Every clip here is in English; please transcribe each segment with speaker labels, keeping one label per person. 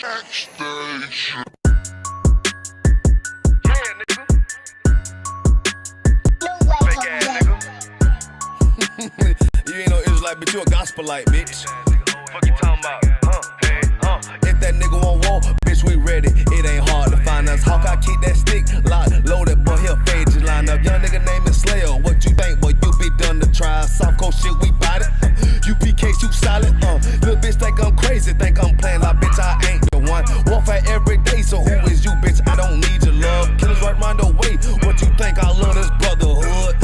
Speaker 1: Backstage.
Speaker 2: You ain't no Israelite, bitch, you a gospelite, bitch.
Speaker 3: Fuck you talking about?
Speaker 2: If that nigga won't walk, bitch, we ready. It ain't hard to find us. Hawk, I keep that stick locked, loaded, boy, he'll fade you line up. Young nigga name is Slayer. What you think, boy, you be done to try. Soft coast shit, we bout it. UPK, shoot solid. Little bitch think I'm crazy, think I'm playing like, bitch, I ain't the one. Warfare every day, so who is you, bitch? I don't need your love. Killers right round the way. What you think? I love this brotherhood.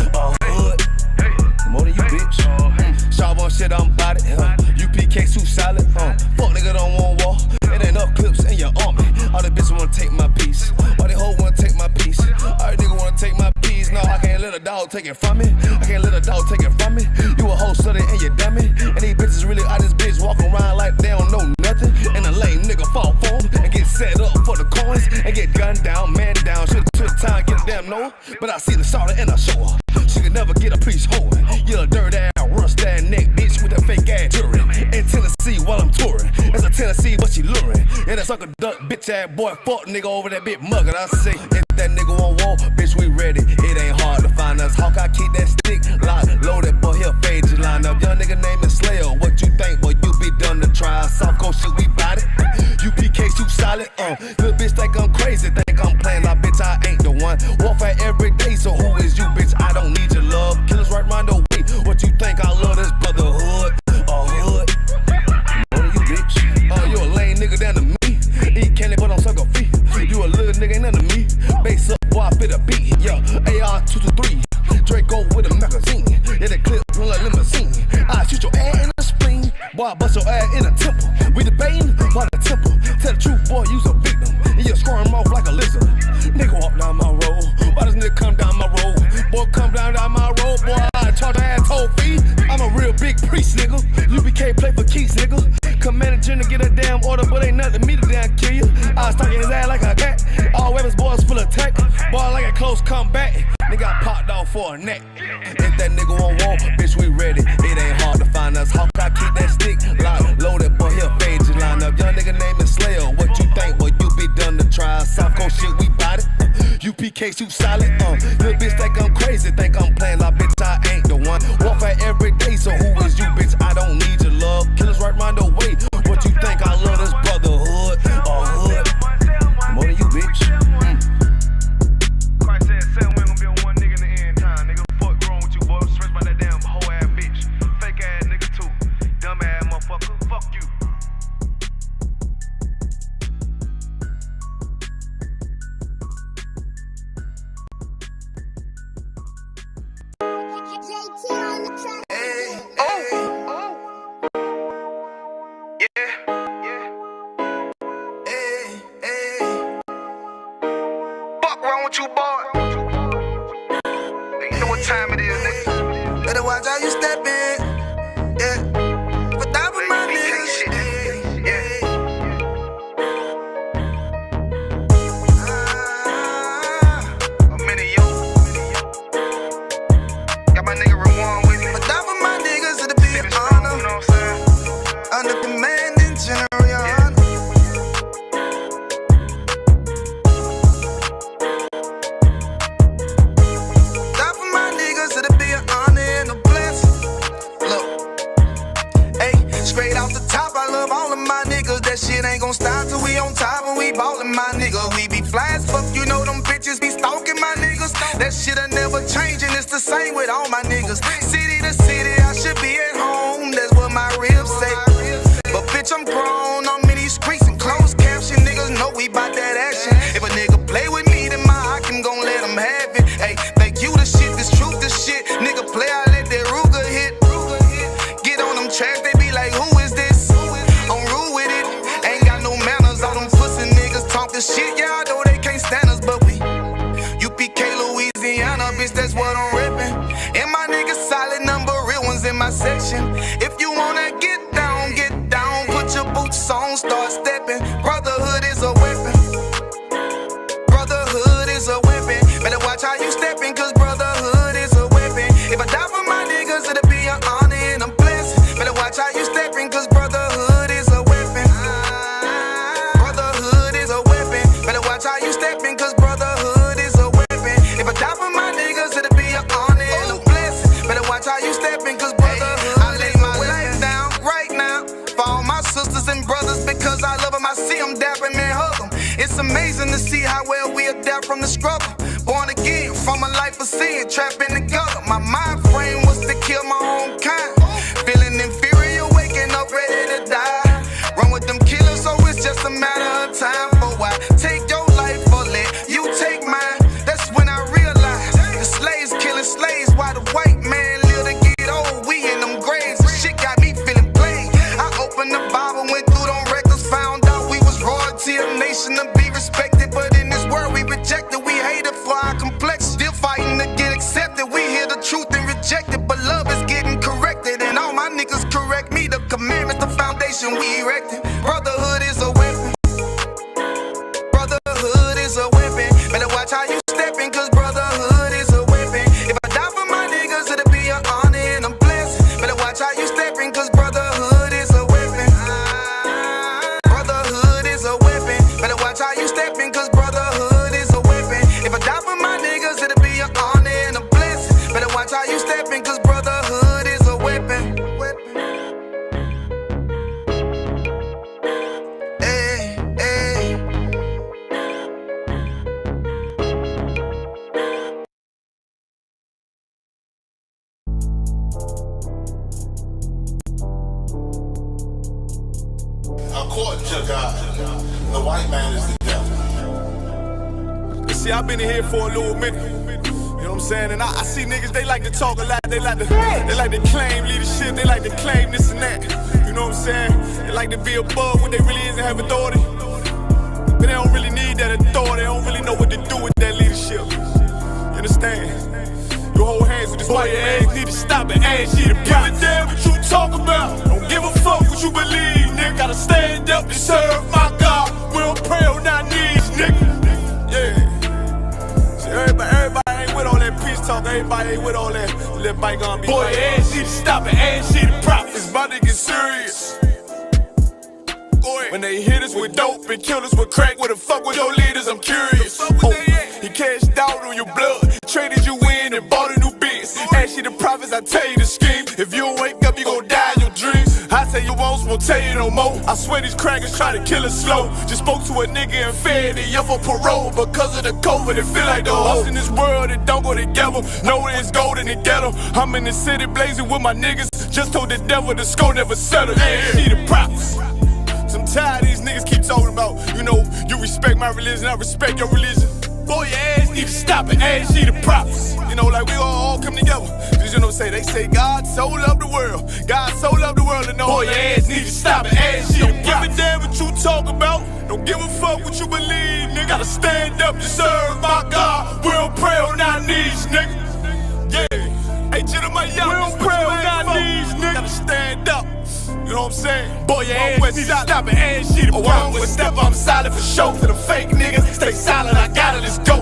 Speaker 2: Hood. More than you, bitch. Sharp on shit, I'm bout it. UPK, shoot solid. Fuck nigga don't want war. It ain't up clips in your army. All the bitches wanna take my piece. All they hoes wanna take my piece. All they niggas wanna take my piece. No, I can't let a dog take it from me. I can't let a dog take it from me. You a hoe study and you dummy. And these bitches really out this bitch walking around like they don't know nothing. And a lame nigga fall for them and get set up for the coins and get gunned down, man down. Should've took time, get a damn no. But I see the starter and I show her. She could never get a piece holding. You a dirt ass, rust ass neck bitch with that fake ass jewelry. In Tennessee while I'm touring. That's a Tennessee, but she luring. Yeah, that sucker duck bitch ass boy, fuck nigga over that bit mugger. I say, if that nigga won't walk, bitch, we ready. It ain't hard to find us. Hawk, I keep that stick locked, loaded, boy, he'll fade you line up. Young nigga name is Slayer. What you think, boy, you be done to try. Soft coast shit, we bout it. UPK, shoot solid. Little bitch think I'm crazy, think I'm playing like, bitch, I ain't the one. Warfare every day, so who is you, bitch? I don't need your love. Killers right round the way. What you think? I love this brotherhood. Hood. More than you, bitch. You a lame nigga down to me. Eat candy, but I'm sucker feet. You a little nigga, ain't nothing to me. Bass up, boy, I fit a beat. Yeah, AR-223. Draco with a magazine. Yeah, the clip run like limousine. I shoot your ass in the spleen. Boy, I bust your ass in a temple. We debating by the temple. Tell the truth, boy, you's a victim. And you squirm off like a lizard. Nigga walk down my road. Why does nigga come down my road? Boy, come down my road. Boy, I charge an asshole fee. I'm a real big priest, nigga. UPK play for keys, nigga. Commander General get a damn order, but ain't nothing to me to damn kill you. I stuck in his ass like a cat. All weapons, boys full of tech. Boy, like a close combat. Nigga, I popped off for a neck. If that nigga won't walk, bitch, we ready. It ain't hard to find us. Hawk, I keep that stick locked, loaded, boy, he'll fade you line up. Young nigga name is Slayer. What you think, boy, you be done to try. Soft coast shit, we bout it. UPK, shoot solid. Little bitch think I'm crazy, think I'm playing like, bitch, I ain't the one. Warfare every day, so who is you, bitch? I don't need your love. Killers right round the way. What you think? I love this brotherhood. Hood. More than you, bitch.
Speaker 3: Christ said, we ain't gonna be on one nigga in the end time, nigga. Fuck wrong with you, boy? Stressed by that damn hoe ass bitch. Fake ass nigga, too. Dumb ass motherfucker. Fuck you. You boy, you know what time it is, nigga.
Speaker 4: Better watch how you step in, yeah. But that was my niggas,
Speaker 3: yeah. A minute, yo. Got my nigga Rewan with me.
Speaker 4: But that was my niggas, it'll be an honor.
Speaker 3: You know what I'm saying?
Speaker 4: Under commanding general. Straight off the top, I love all of my niggas. That shit ain't gon' stop till we on top and we ballin' my nigga. We be fly as fuck, you know them bitches be stalking my niggas. That shit'll never change and it's the same with all my niggas. City to city, I should be at home, that's what my ribs say. But bitch, I'm grown, I'm in these streets and closed caption. Niggas know we bout that action. If a nigga play with me, then my Hakim gon' let him have it. Hey, think you the shit, this truth the shit. Nigga play, I let that Ruger hit. Get on them tracks, they be like, who is this? I'm rude with it. Ain't got no manners, all them pussy niggas talk the shit, yeah, I know sisters and brothers because I love them. I see them dapping and hug them. It's amazing to see how well we adapt from the struggle. Born again from a life of sin, trapped in the gutter. My mind frame was to kill my own kind. Feeling inferior, waking up ready to die. Run with them killers, so it's just a matter of time. For why take your life or let you take mine? That's when I realized the slaves killing slaves while the white man live to get old. We in them graves, the shit got me feeling plain. I opened the Bible, went through them records, found out we was royalty, a nation to be respected. But in this world we rejected, we hated for our complex. Still fighting to get accepted. We hear the truth and reject it, but love is getting corrected. And all my niggas correct me. The commandments, the foundation we erected. Brotherhood is a weapon. Brotherhood is a weapon. Better watch how you stepping, cause brotherhood is a weapon. If I die for my niggas, it'll be an honor and I'm blessed. Better watch how you stepping, cause brotherhood is a weapon. Brotherhood is a weapon. Better watch how you stepping, cause brotherhood is a weapon. If I die for my niggas, it'll be an honor and I'm blessed. Better watch how you stepping, cause brotherhood is a weapon. Hey, hey.
Speaker 1: According to God, the white man is the devil.
Speaker 2: See, I've been in here for a little minute. You know what I'm saying? And I see niggas, they like to talk a lot. They like to claim leadership. They like to claim this and that. You know what I'm saying? They like to be above what they really is and have authority. But they don't really need that authority. They don't really know what to do with that leadership. You understand? You hold hands with this white man. Need to stop and ask you to give a damn what you talk about. Don't give a fuck what you believe, nigga. Gotta stand up and serve my God. We don't pray on our knees, nigga. Yeah. See, everybody ain't with all that peace talk. Everybody ain't with all that bygone be. Boy, ask you to stop and ask you to prop. It's about to get serious. When they hit us with dope and kill us with crack, where the fuck with your leaders? I'm curious. He cashed out on your blood, traded you in and bought a new biz. Ask you the prophets, I tell you the scheme. If you don't wake up, you gon' die in your dreams. I tell you once, won't tell you no more. I swear these crackers try to kill us slow. Just spoke to a nigga and fed it up for parole because of the COVID. It feel like the host in this world that don't go together. Know that it's gold in the ghetto. I'm in the city blazing with my niggas. Just told the devil the score never settled. Yeah, see the prophets. I'm tired of these niggas keep talking about, you know, you respect my religion, I respect your religion. Boy, your ass need to stop and ask you the prophets. You know, like we all come together. Cause you know, they say God so loved the world. God so loved the world, and no, boy, your ass need to stop and ask you the prophets. Don't give a damn what you talk about. Don't give a fuck what you believe, nigga. Gotta stand up to serve my God. We don't pray on our knees, nigga. Yeah. Hey, gentlemen, y'all, we don't pray on our knees, nigga. Gotta stand up. You know what I'm saying? Boy, your ass need to stop and ask you to one with step, I'm solid for show. To the fake niggas, stay silent, I got it, let's go.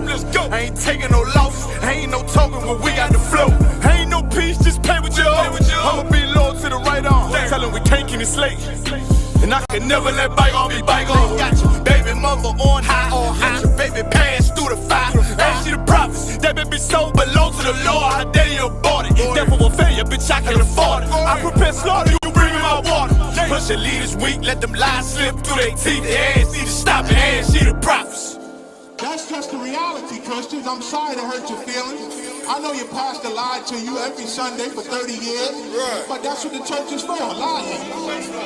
Speaker 2: I ain't taking no loss, I ain't no talking when we got the flow. Ain't no peace, just play with you. I'ma be loyal to the right arm. Tell him we can't keep it slate. And I can never let bygone be bygone. Got your baby mother on high, got your baby pants through the fire. Ask you the prophets, that baby soul belong to the Lord. How dare you abort it? Devil will fail you, bitch, I can afford it. I prepare slaughter, you bring me my water. Push your leaders weak, let them lies slip through their teeth. Their ass need to stop and ask you the prophets.
Speaker 5: That's just the reality, Christians. I'm sorry to hurt your feelings. I know your pastor lied to you every Sunday for 30 years, but that's what the church is for, lying.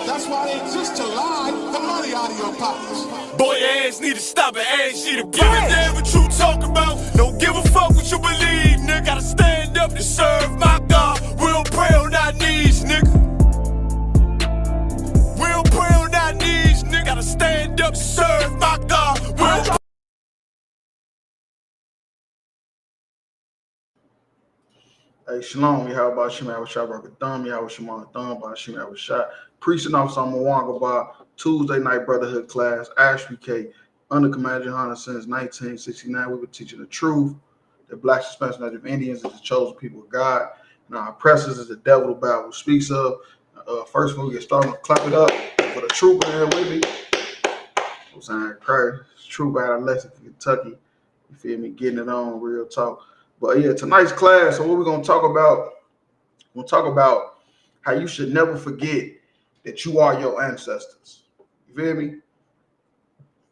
Speaker 5: That's why they exist, to lie the money out of your pockets.
Speaker 2: Boy, your ass need to stop and ask you to give a damn what you talk about. Don't give a fuck what you believe, nigga. Gotta stand up to serve my God. We don't pray on our knees, nigga. We don't pray on our knees, nigga. Gotta stand up to serve my God. We don't.
Speaker 6: Hey, Shalom, how about Shema Shah Thumb, Yahweh Shema Thumb, by Shema Shah. Preaching off some Mwanga by Tuesday night brotherhood class, ISUPK, under Commander Hunter since 1969. We were teaching the truth that Black suspension of Indians is the chosen people of God. And our oppressors is the devil the Bible speaks of. First, when we get started, clap it up for the trooper here with me. I'm saying, crazy. Trooper out of Lexington, Kentucky. You feel me? Getting it on, real talk. But yeah, tonight's class, so what we're going to talk about, we'll talk about how you should never forget that you are your ancestors. You feel me?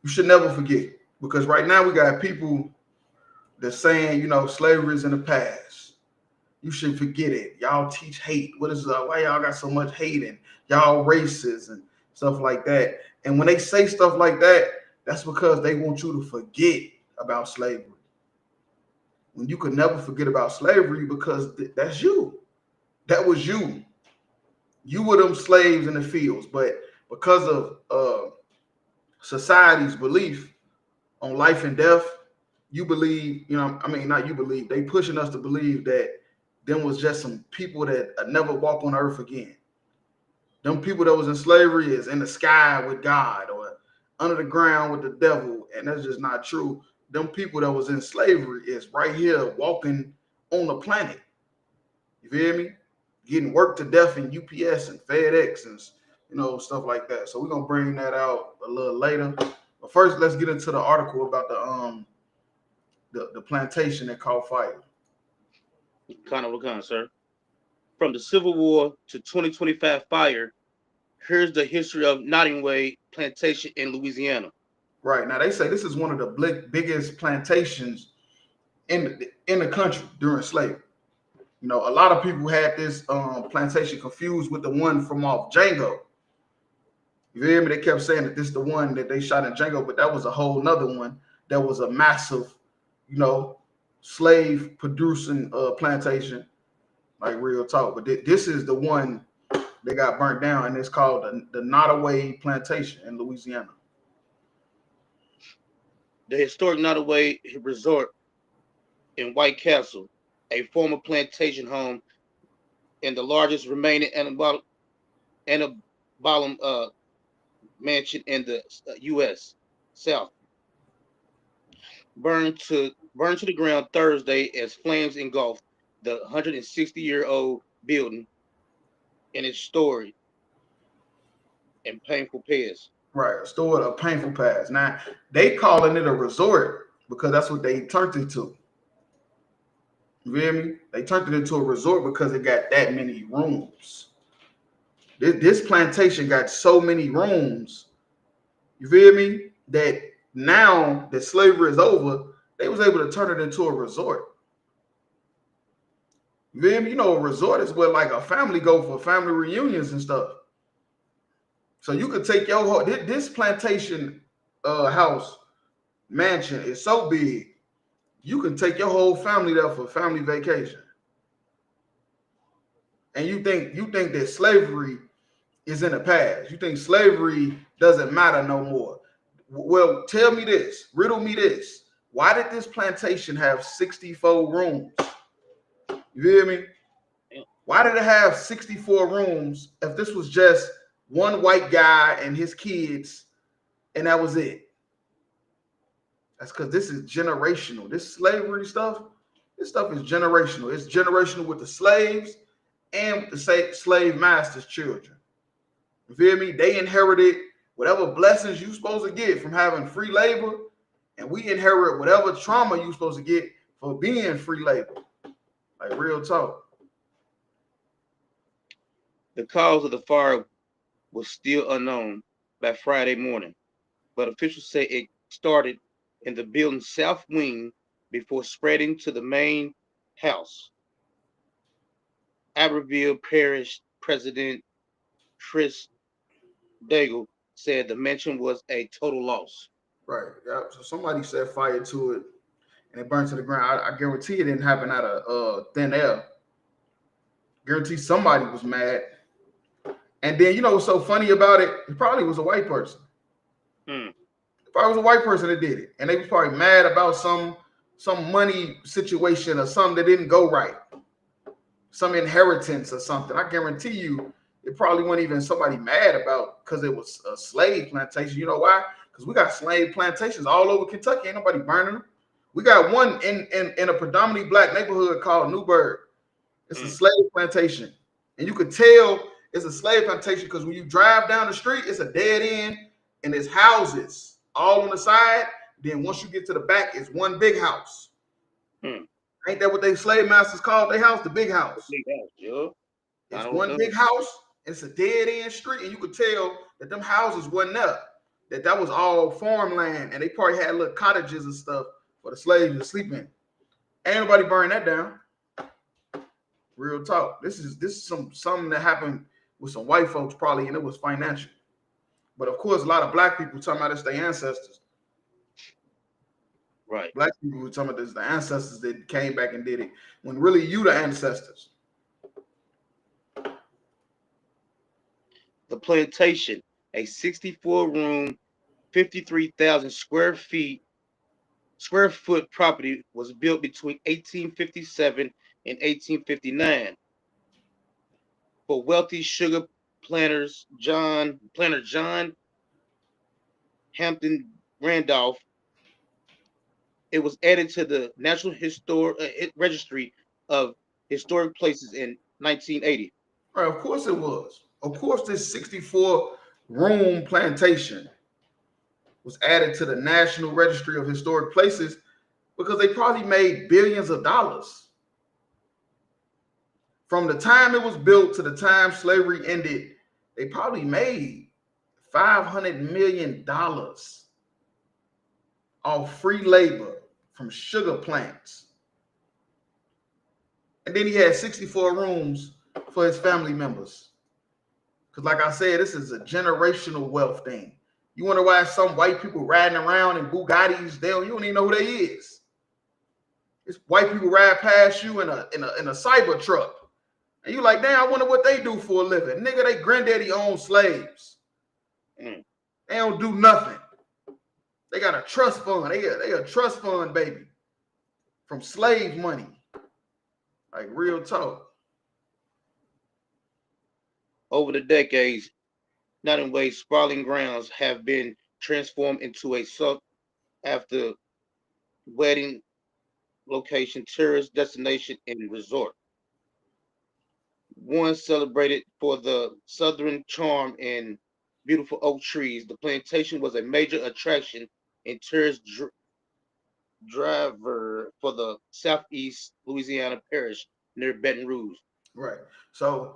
Speaker 6: You should never forget, because right now we got people that's saying, slavery is in the past. You should forget it. Y'all teach hate. What is why y'all got so much hate and y'all racist and stuff like that. And when they say stuff like that, that's because they want you to forget about slavery. When you could never forget about slavery, because that's you. That was you. You were them slaves in the fields, but because of society's belief on life and death, you believe, not you believe, they pushing us to believe that them was just some people that never walk on earth again. Them people that was in slavery is in the sky with God or under the ground with the devil, and that's just not true. Them people that was in slavery is right here walking on the planet. You feel me? Getting worked to death in UPS and FedEx and stuff like that. So we're gonna bring that out a little later. But first, let's get into the article about the plantation that caught fire.
Speaker 7: Kind of, sir. From the Civil War to 2025 fire, here's the history of Nottaway Plantation in Louisiana.
Speaker 6: Right. Now, they say this is one of the biggest plantations in the country during slavery. A lot of people had this plantation confused with the one from off Django. You hear me? They kept saying that this is the one that they shot in Django, but that was a whole nother one that was a massive, slave producing plantation, like real talk. But this is the one that got burnt down, and it's called the Nottaway Plantation in Louisiana.
Speaker 7: The historic Nottaway Resort in White Castle, a former plantation home and the largest remaining antebellum mansion in the U.S. South, burned to the ground Thursday as flames engulfed the 160-year-old building in its story and painful past.
Speaker 6: Right, a story of painful past. Now they calling it a resort because that's what they turned it to. You feel me? They turned it into a resort because it got that many rooms. This plantation got so many rooms. You feel me? That now that slavery is over, they was able to turn it into a resort. You feel me? A resort is where like a family go for family reunions and stuff. So you could take your whole, this plantation house mansion is so big, you can take your whole family there for family vacation. And you think that slavery is in the past. You think slavery doesn't matter no more. Well, tell me this, riddle me this. Why did this plantation have 64 rooms? You hear me? Why did it have 64 rooms if this was just one white guy and his kids and that was it? That's because this is generational. This slavery stuff, this stuff is generational. It's generational with the slaves and the slave masters' children. You feel me? They inherited whatever blessings you're supposed to get from having free labor, and we inherit whatever trauma you're supposed to get for being free labor. Like real talk.
Speaker 7: The cause of the fire was still unknown by Friday morning, but officials say it started in the building's south wing before spreading to the main house. Abbeville Parish President Chris Daigle said the mansion was a total loss.
Speaker 6: Right. Yeah. So somebody set fire to it and it burned to the ground. I guarantee it didn't happen out of thin air. Guarantee somebody was mad. And then what's so funny about it? It probably was a white person. It probably was a white person that did it. And they was probably mad about some money situation or something that didn't go right. Some inheritance or something. I guarantee you it probably wasn't even somebody mad about because it was a slave plantation. You know why? Because we got slave plantations all over Kentucky. Ain't nobody burning them. We got one in a predominantly black neighborhood called Newburgh. It's a slave plantation. And you could tell it's a slave plantation because when you drive down the street, it's a dead end and there's houses all on the side. Then once you get to the back, it's one big house. Ain't that what they slave masters called their house? The big house.
Speaker 7: Big house, yo.
Speaker 6: It's one big house, It's a dead end street, and you could tell that them houses wasn't up. That was all farmland, and they probably had little cottages and stuff for the slaves to sleep in. Ain't nobody burn that down. Real talk. This is something that happened with some white folks probably, and it was financial. But of course, a lot of black people talking about it's their ancestors.
Speaker 7: Right.
Speaker 6: Black people were talking about this the ancestors that came back and did it, when really you the ancestors.
Speaker 7: The plantation, a 64-room, 53,000 square foot property, was built between 1857 and 1859 for wealthy sugar planters planter John Hampton Randolph. It was added to the National Registry of Historic Places in 1980.
Speaker 6: Right, of course it was. Of course, this 64-room plantation was added to the National Registry of Historic Places because they probably made billions of dollars. From the time it was built to the time slavery ended, they probably made $500 million off free labor from sugar plants. And then he had 64 rooms for his family members. Because like I said, this is a generational wealth thing. You wonder why some white people riding around in Bugattis, you don't even know who they is. It's white people ride past you in a cyber truck. And you like, damn, I wonder what they do for a living. Nigga, they granddaddy owned slaves. They don't do nothing. They got a trust fund. They a trust fund, baby. From slave money. Like real talk.
Speaker 7: Over the decades, Nottaway sprawling grounds have been transformed into a sought after wedding location, tourist destination, and resort. Once celebrated for the southern charm and beautiful oak trees, the plantation was a major attraction and tourist driver for the southeast Louisiana parish near Baton Rouge.
Speaker 6: Right. So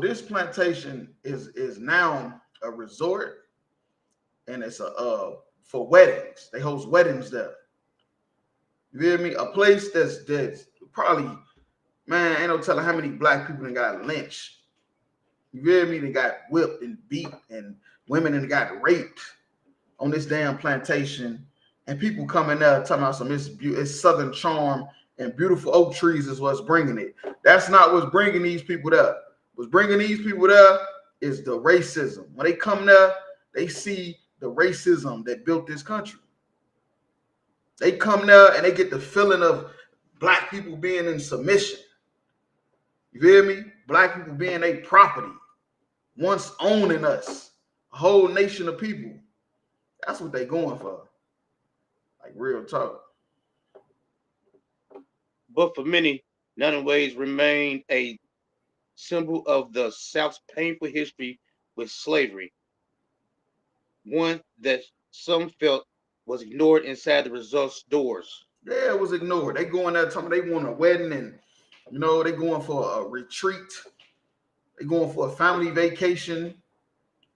Speaker 6: this plantation is now a resort, and it's for weddings. They host weddings there. You hear me? A place that's probably, man, ain't no telling how many black people that got lynched. You hear me? They got whipped and beat, and women that got raped on this damn plantation. And people coming there talking about it's southern charm and beautiful oak trees is what's bringing it. That's not what's bringing these people there. What's bringing these people there is the racism. When they come there, they see the racism that built this country. They come there and they get the feeling of black people being in submission. You hear me? Black people being a property, once owning us, a whole nation of people. That's what they going for. Like real talk.
Speaker 7: But for many, Nottaways remain a symbol of the South's painful history with slavery, one that some felt was ignored inside the resort's doors.
Speaker 6: Yeah, it was ignored. They going there talking they want a wedding, and they going for a retreat. They going for a family vacation,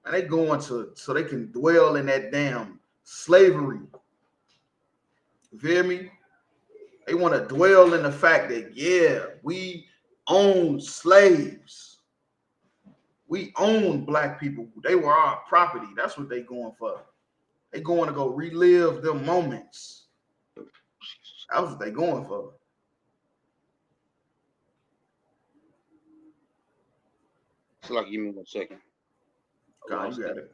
Speaker 6: and they going so they can dwell in that damn slavery. You feel me? They want to dwell in the fact that, yeah, we own slaves. We own black people. They were our property. That's what they going for. They going to go relive them moments. That's what they going for.
Speaker 7: So, like, give me 1 second.
Speaker 6: God, you got it.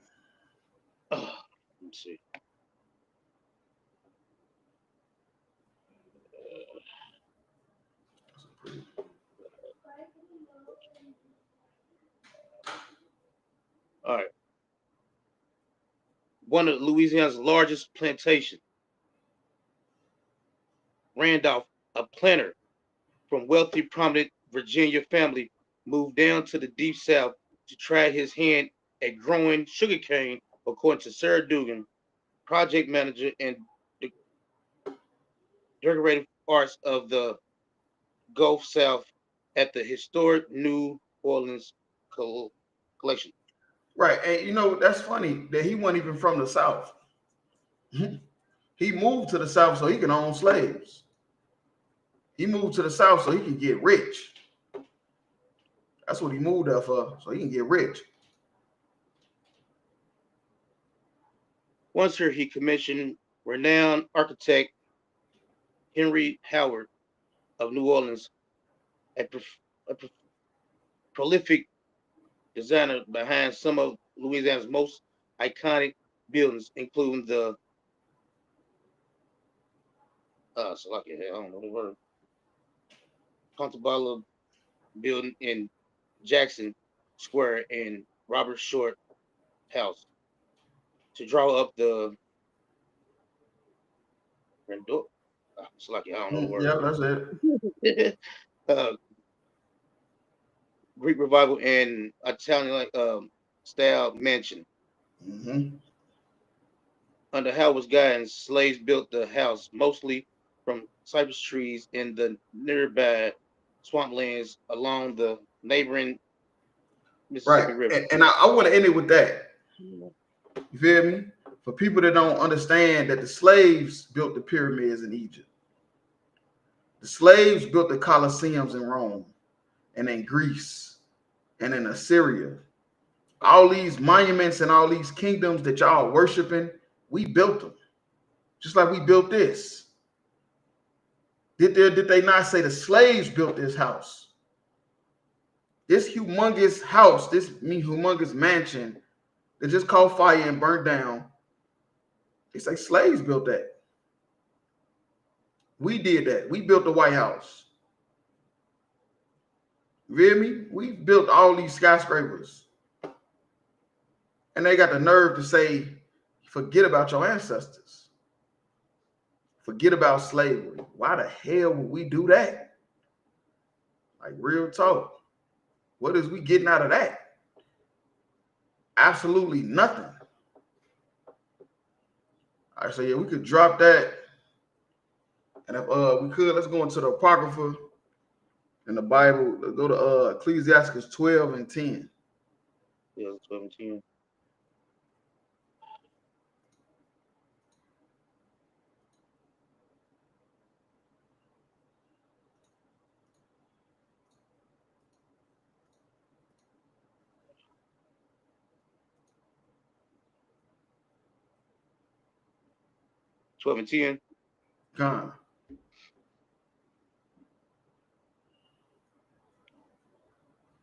Speaker 7: Let me see. All right. One of Louisiana's largest plantations. Randolph, a planter from wealthy, prominent Virginia family, moved down to the deep south to try his hand at growing sugarcane, according to Sarah Dugan, project manager and the decorative arts of the Gulf South at the historic New Orleans collection.
Speaker 6: Right. And you know, that's funny that he wasn't even from the South. He moved to the South so he can own slaves. He moved to the South so he can get rich. That's what he moved there for, so he can get rich.
Speaker 7: Once here, he commissioned renowned architect Henry Howard of New Orleans, a prolific designer behind some of Louisiana's most iconic buildings, including the I don't know the word, Contabala building in Jackson Square and Robert Short House to draw up the Rendor. I don't know the word.
Speaker 6: Yeah, that's it.
Speaker 7: Greek Revival and Italian style mansion. Under Howard's guidance, slaves built the house mostly from cypress trees in the nearby swamplands along the neighboring Mississippi River.
Speaker 6: And I want to end it with that. You feel me? For people that don't understand that the slaves built the pyramids in Egypt. The slaves built the Colosseums in Rome and in Greece and in Assyria. All these monuments and all these kingdoms that y'all worshiping, we built them. Just like we built this. Did they not say the slaves built this house? This humongous house, this humongous mansion that just caught fire and burnt down. They say slaves built that. We did that. We built the White House. You hear me? We built all these skyscrapers. And they got the nerve to say, forget about your ancestors. Forget about slavery. Why the hell would we do that? Like, real talk. What is we getting out of that? Absolutely nothing. All right, so yeah, we could drop that. And if we could, let's go into the Apocrypha in the Bible. Let's go to Ecclesiastes 12 and 10.
Speaker 7: Yeah, 12 and 10. Twelve and 10.
Speaker 6: Gone.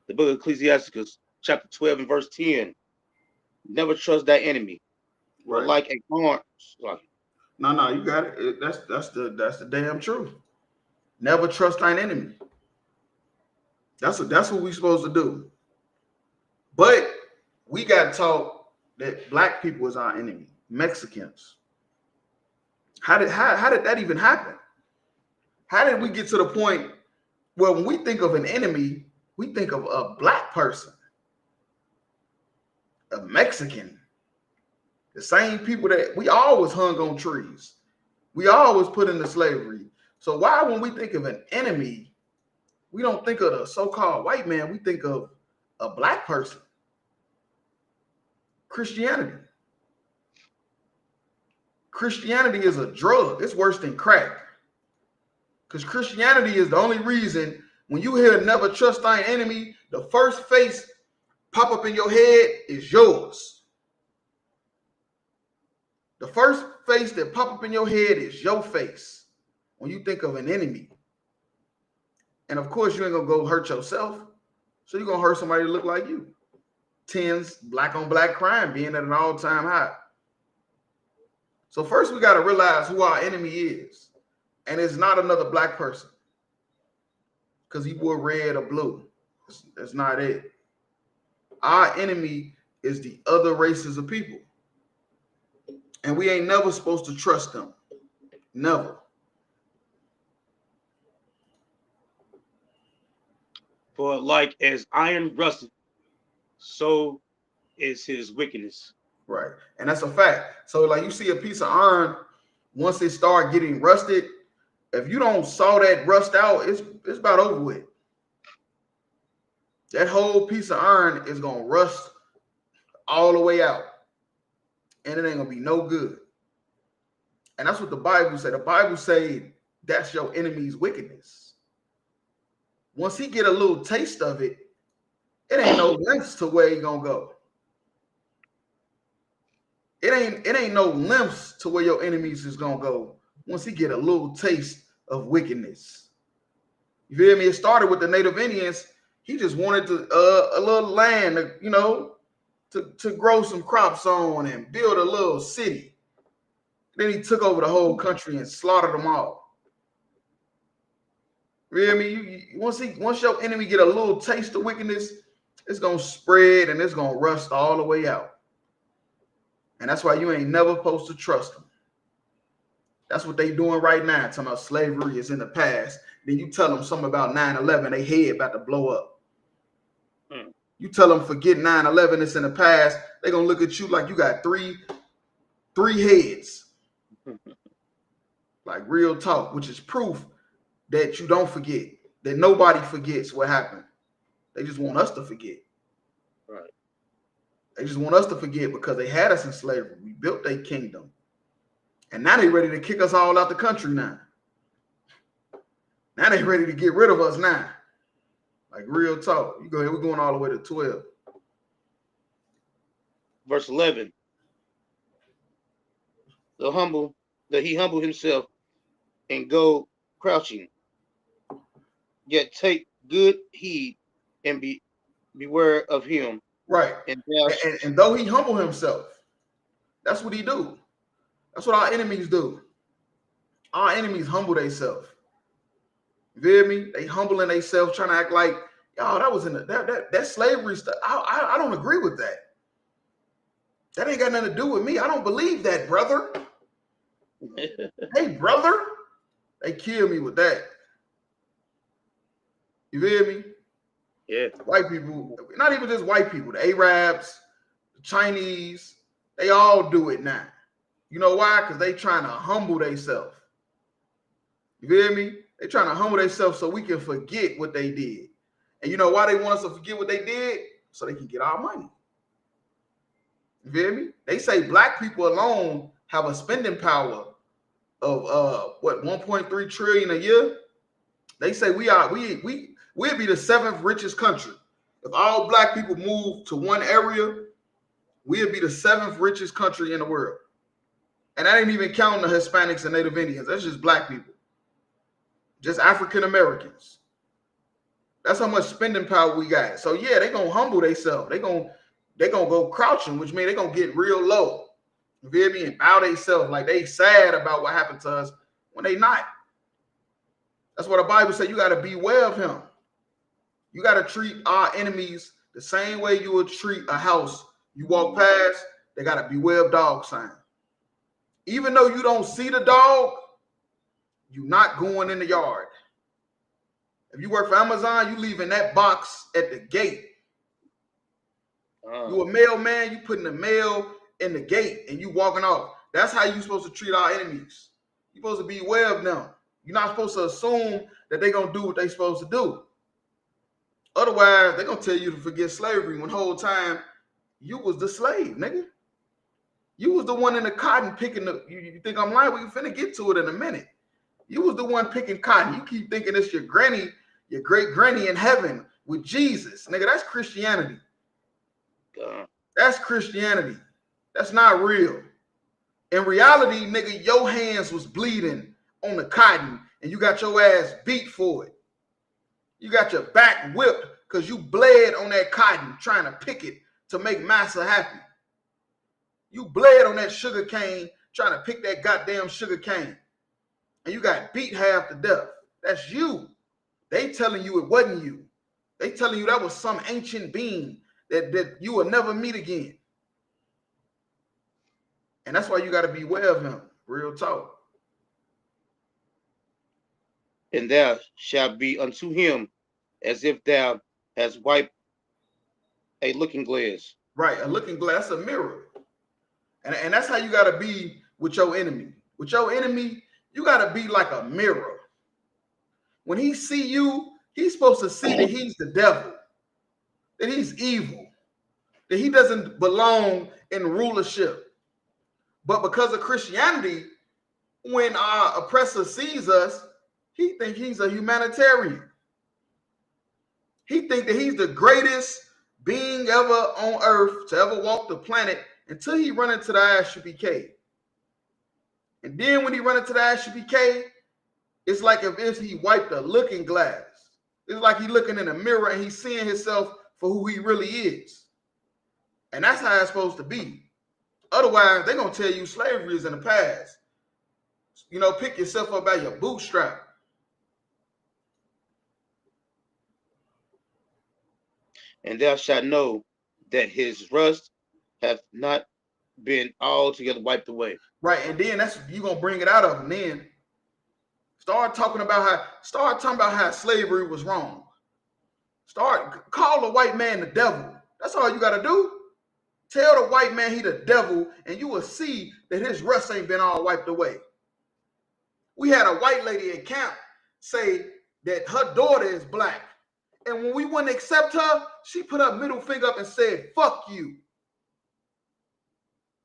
Speaker 7: The book of Ecclesiastes, chapter 12 and verse 10. Never trust thy enemy. Right. Like a horn.
Speaker 6: No, you got it. That's the damn truth. Never trust thine enemy. That's what we're supposed to do. But we got taught that black people is our enemy, Mexicans. How did that even happen? How did we get to the point where when we think of an enemy, we think of a black person, a Mexican, the same people that we always hung on trees, we always put into slavery. So why, when we think of an enemy, we don't think of the so-called white man, we think of a black person? Christianity is a drug. It's worse than crack. Because Christianity is the only reason when you hear never trust thine enemy, the first face pop up in your head is yours. The first face that pop up in your head is your face when you think of an enemy. And of course, you ain't gonna go hurt yourself. So you're gonna hurt somebody that look like you. Tens, black on black crime being at an all-time high. So first we got to realize who our enemy is. And it's not another black person because he wore red or blue. That's not it. Our enemy is the other races of people. And we ain't never supposed to trust them. Never.
Speaker 7: For like as iron rusteth, so is his wickedness.
Speaker 6: Right. And that's a fact. So like you see a piece of iron, once it start getting rusted, if you don't saw that rust out, it's about over with. That whole piece of iron is gonna rust all the way out, and it ain't gonna be no good. And that's what the Bible said. The Bible say that's your enemy's wickedness. Once he get a little taste of it, it ain't no lengths to where he gonna go. It ain't no lengths to where your enemies is gonna go once he get a little taste of wickedness. You feel me? It started with the Native Indians. He just wanted to a little land, you know, to grow some crops on and build a little city. Then he took over the whole country and slaughtered them all. You feel me? Once your enemy get a little taste of wickedness, it's gonna spread and it's gonna rust all the way out. And that's why you ain't never supposed to trust them. That's what they doing right now. Talking about slavery is in the past. Then you tell them something about 9/11, they head about to blow up. You tell them forget 9/11, it's in the past. They gonna look at you like you got three heads. Like real talk, which is proof that you don't forget, that nobody forgets what happened. They just want us to forget.
Speaker 7: Right.
Speaker 6: They just want us to forget because they had us in slavery. We built their kingdom. And now they ready to kick us all out the country now. Now they ready to get rid of us now. Like real talk. You go ahead, we're going all the way to 12.
Speaker 7: Verse 11. That he humble himself and go crouching, yet take good heed and beware of him.
Speaker 6: Right. And though he humble himself, that's what he do. That's what our enemies do. Our enemies humble themselves. You feel me? They humbling themselves, trying to act like, y'all, that was in that slavery stuff. I don't agree with that. That ain't got nothing to do with me. I don't believe that, brother. Hey, brother. They kill me with that. You feel me?
Speaker 7: Yeah.
Speaker 6: White people, not even just white people, the Arabs, the Chinese, they all do it now. You know why? Because they trying to humble themselves. You feel me? They trying to humble themselves so we can forget what they did. And you know why they want us to forget what they did? So they can get our money. You feel me? They say black people alone have a spending power of 1.3 trillion a year. They say we'd be the 7th richest country. If all black people move to one area, we'd be the 7th richest country in the world. And that ain't even counting the Hispanics and Native Indians. That's just black people. Just African Americans. That's how much spending power we got. So yeah, they gonna humble themselves. They gonna go crouching, which means they gonna get real low. You feel me? And bow themselves like they sad about what happened to us when they not. That's what the Bible says. You gotta beware of him. You gotta treat our enemies the same way you would treat a house. You walk past, they gotta beware of dog sign. Even though you don't see the dog, you're not going in the yard. If you work for Amazon, you leaving that box at the gate. You a mailman, you putting the mail in the gate and you walking off. That's how you supposed to treat our enemies. You're supposed to be aware of them. You're not supposed to assume that they're going to do what they're supposed to do. Otherwise, they're going to tell you to forget slavery when the whole time you was the slave, nigga. You was the one in the cotton picking the, you think I'm lying? We finna get to it in a minute. You was the one picking cotton. You keep thinking it's your granny, your great granny in heaven with Jesus. Nigga, that's Christianity. That's Christianity. That's not real. In reality, nigga, your hands was bleeding on the cotton and you got your ass beat for it. You got your back whipped because you bled on that cotton trying to pick it to make massa happy. You bled on that sugar cane trying to pick that goddamn sugar cane. And you got beat half to death. That's you. They telling you it wasn't you. They telling you that was some ancient being that you will never meet again. And that's why you got to beware of him. Real talk.
Speaker 7: And thou shalt be unto him as if thou hast wiped a looking glass.
Speaker 6: Right, a looking glass, a mirror. And that's how you got to be with your enemy. With your enemy, you got to be like a mirror. When he see you, he's supposed to see that he's the devil. that he's evil, that he doesn't belong in rulership. But because of Christianity, when our oppressor sees us, he thinks he's a humanitarian. He thinks that he's the greatest being ever on earth to ever walk the planet until he run into the ISUPK. And then when he run into the ISUPK, it's like if he wiped a looking glass. It's like he's looking in a mirror and he's seeing himself for who he really is. And that's how it's supposed to be. Otherwise, they're going to tell you slavery is in the past. You know, pick yourself up by your bootstrap.
Speaker 7: And thou shalt know that his rust hath not been altogether wiped away.
Speaker 6: Right, and then that's you're gonna bring it out of him. Then start talking about how slavery was wrong. Call the white man the devil. That's all you gotta do. Tell the white man he the devil, and you will see that his rust ain't been all wiped away. We had a white lady in camp say that her daughter is black. And when we wouldn't accept her, she put her middle finger up and said, fuck you.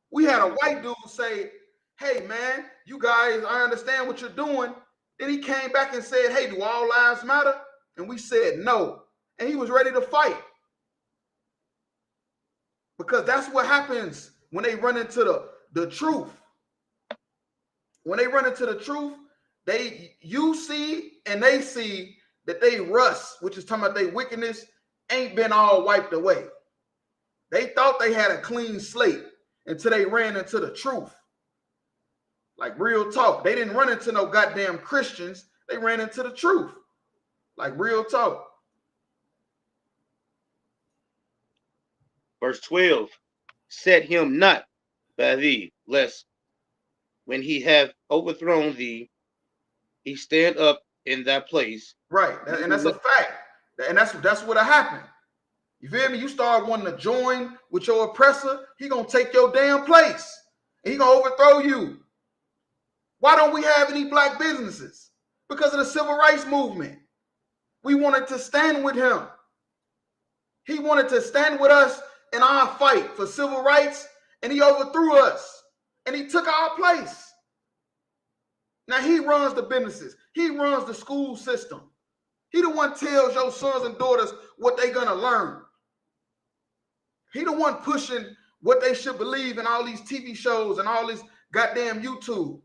Speaker 6: We had a white dude say, hey, man, you guys, I understand what you're doing. Then he came back and said, hey, do all lives matter? And we said no. And he was ready to fight. Because that's what happens when they run into the truth. When they run into the truth, you see and they see that they rust, which is talking about their wickedness, ain't been all wiped away. They thought they had a clean slate until they ran into the truth. Like real talk. They didn't run into no goddamn Christians. They ran into the truth. Like real talk.
Speaker 7: Verse 12, set him not by thee, lest when he have overthrown thee, he stand up in thy place.
Speaker 6: Right, and that's a fact. And that's what'll happen. You feel me? You start wanting to join with your oppressor, he gonna take your damn place. And he gonna overthrow you. Why don't we have any black businesses? Because of the civil rights movement. We wanted to stand with him. He wanted to stand with us in our fight for civil rights, and he overthrew us. And he took our place. Now he runs the businesses. He runs the school system. He the one tells your sons and daughters what they're gonna learn. He the one pushing what they should believe in all these TV shows and all this goddamn YouTube.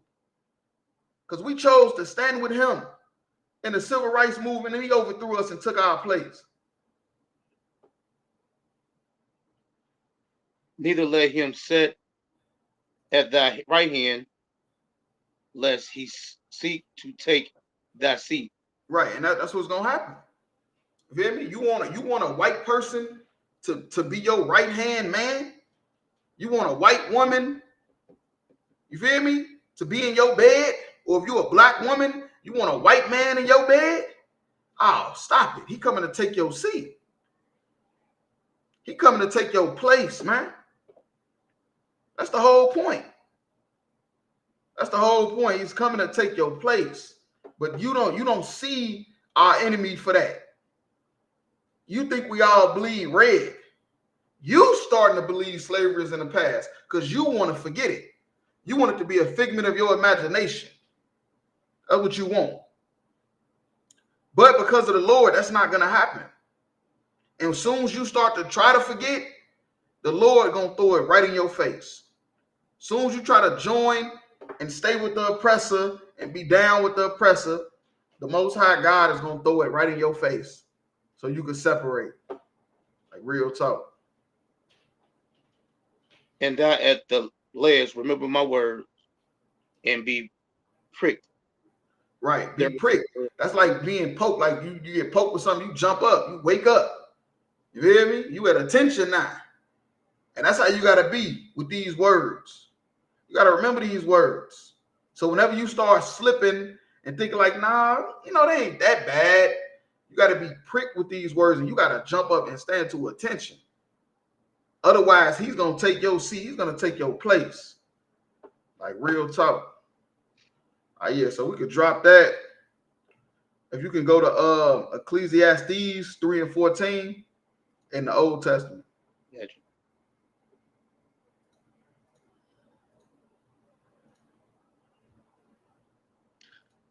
Speaker 6: Because we chose to stand with him in the civil rights movement, and he overthrew us and took our place.
Speaker 7: Neither let him sit at thy right hand, lest he seek to take thy seat.
Speaker 6: Right, and that's what's gonna happen. You feel me? You want a white person to be your right hand man? You want a white woman, you feel me, to be in your bed? Or if you're a black woman, you want a white man in your bed? Oh, stop it. He coming to take your seat. He coming to take your place, man. That's the whole point. That's the whole point. He's coming to take your place. But you don't see our enemy for that. You think we all bleed red. You starting to believe slavery is in the past because you want to forget it. You want it to be a figment of your imagination. That's what you want. But because of the Lord, that's not going to happen. And as soon as you start to try to forget, the Lord going to throw it right in your face. As soon as you try to join and stay with the oppressor and be down with the oppressor, the Most High God is going to throw it right in your face so you can separate. Like real talk.
Speaker 7: And thou at the last, remember my word, and be pricked.
Speaker 6: Right, be pricked. That's like being poked. Like you get poked with something, you jump up, you wake up. You hear me? You at attention now. And that's how you got to be with these words. You got to remember these words. So whenever you start slipping and thinking like, nah, they ain't that bad. You got to be pricked with these words and you got to jump up and stand to attention. Otherwise, he's going to take your seat. He's going to take your place. Like real talk. Yeah, so we could drop that. If you can go to Ecclesiastes 3:14, In the Old Testament.
Speaker 7: Gotcha.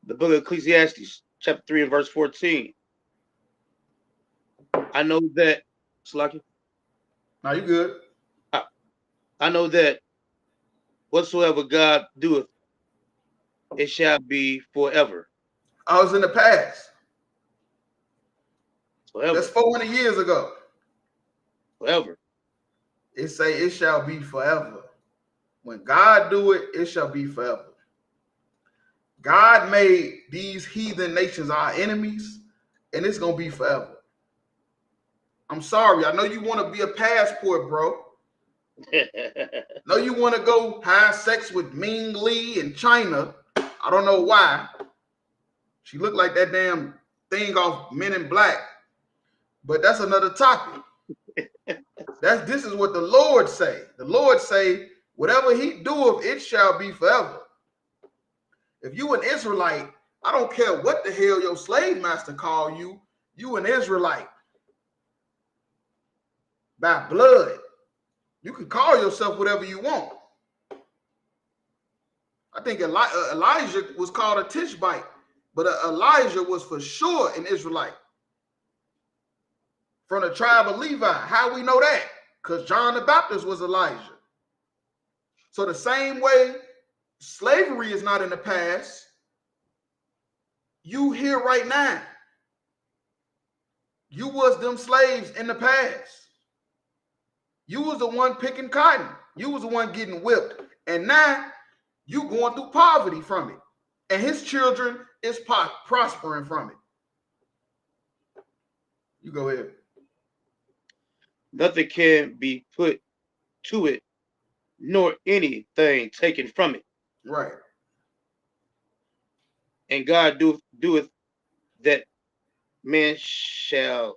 Speaker 7: The book of Ecclesiastes, chapter 3 and verse 14. I know that, Slaki,
Speaker 6: Now you good.
Speaker 7: I know that whatsoever God doeth, it shall be forever.
Speaker 6: I was in the past.
Speaker 7: Forever.
Speaker 6: That's 400 years ago.
Speaker 7: Forever.
Speaker 6: It say it shall be forever. When God do it, it shall be forever. God made these heathen nations our enemies, and it's gonna be forever. I'm sorry. I know you want to be a passport, bro. No, you want to go have sex with Ming Lee in China. I don't know why. She looked like that damn thing off Men in Black. But that's another topic. This is what the Lord say. The Lord say, whatever he doeth, it shall be forever. If you an Israelite, I don't care what the hell your slave master call you, you an Israelite. By blood. You can call yourself whatever you want. I think Elijah was called a Tishbite, but Elijah was for sure an Israelite. From the tribe of Levi. How we know that? Because John the Baptist was Elijah. So the same way slavery is not in the past, you here right now. You was them slaves in the past. You was the one picking cotton. You was the one getting whipped. And now you going through poverty from it. And his children is prospering from it. You go ahead.
Speaker 7: Nothing can be put to it, nor anything taken from it.
Speaker 6: Right.
Speaker 7: And God doeth that man should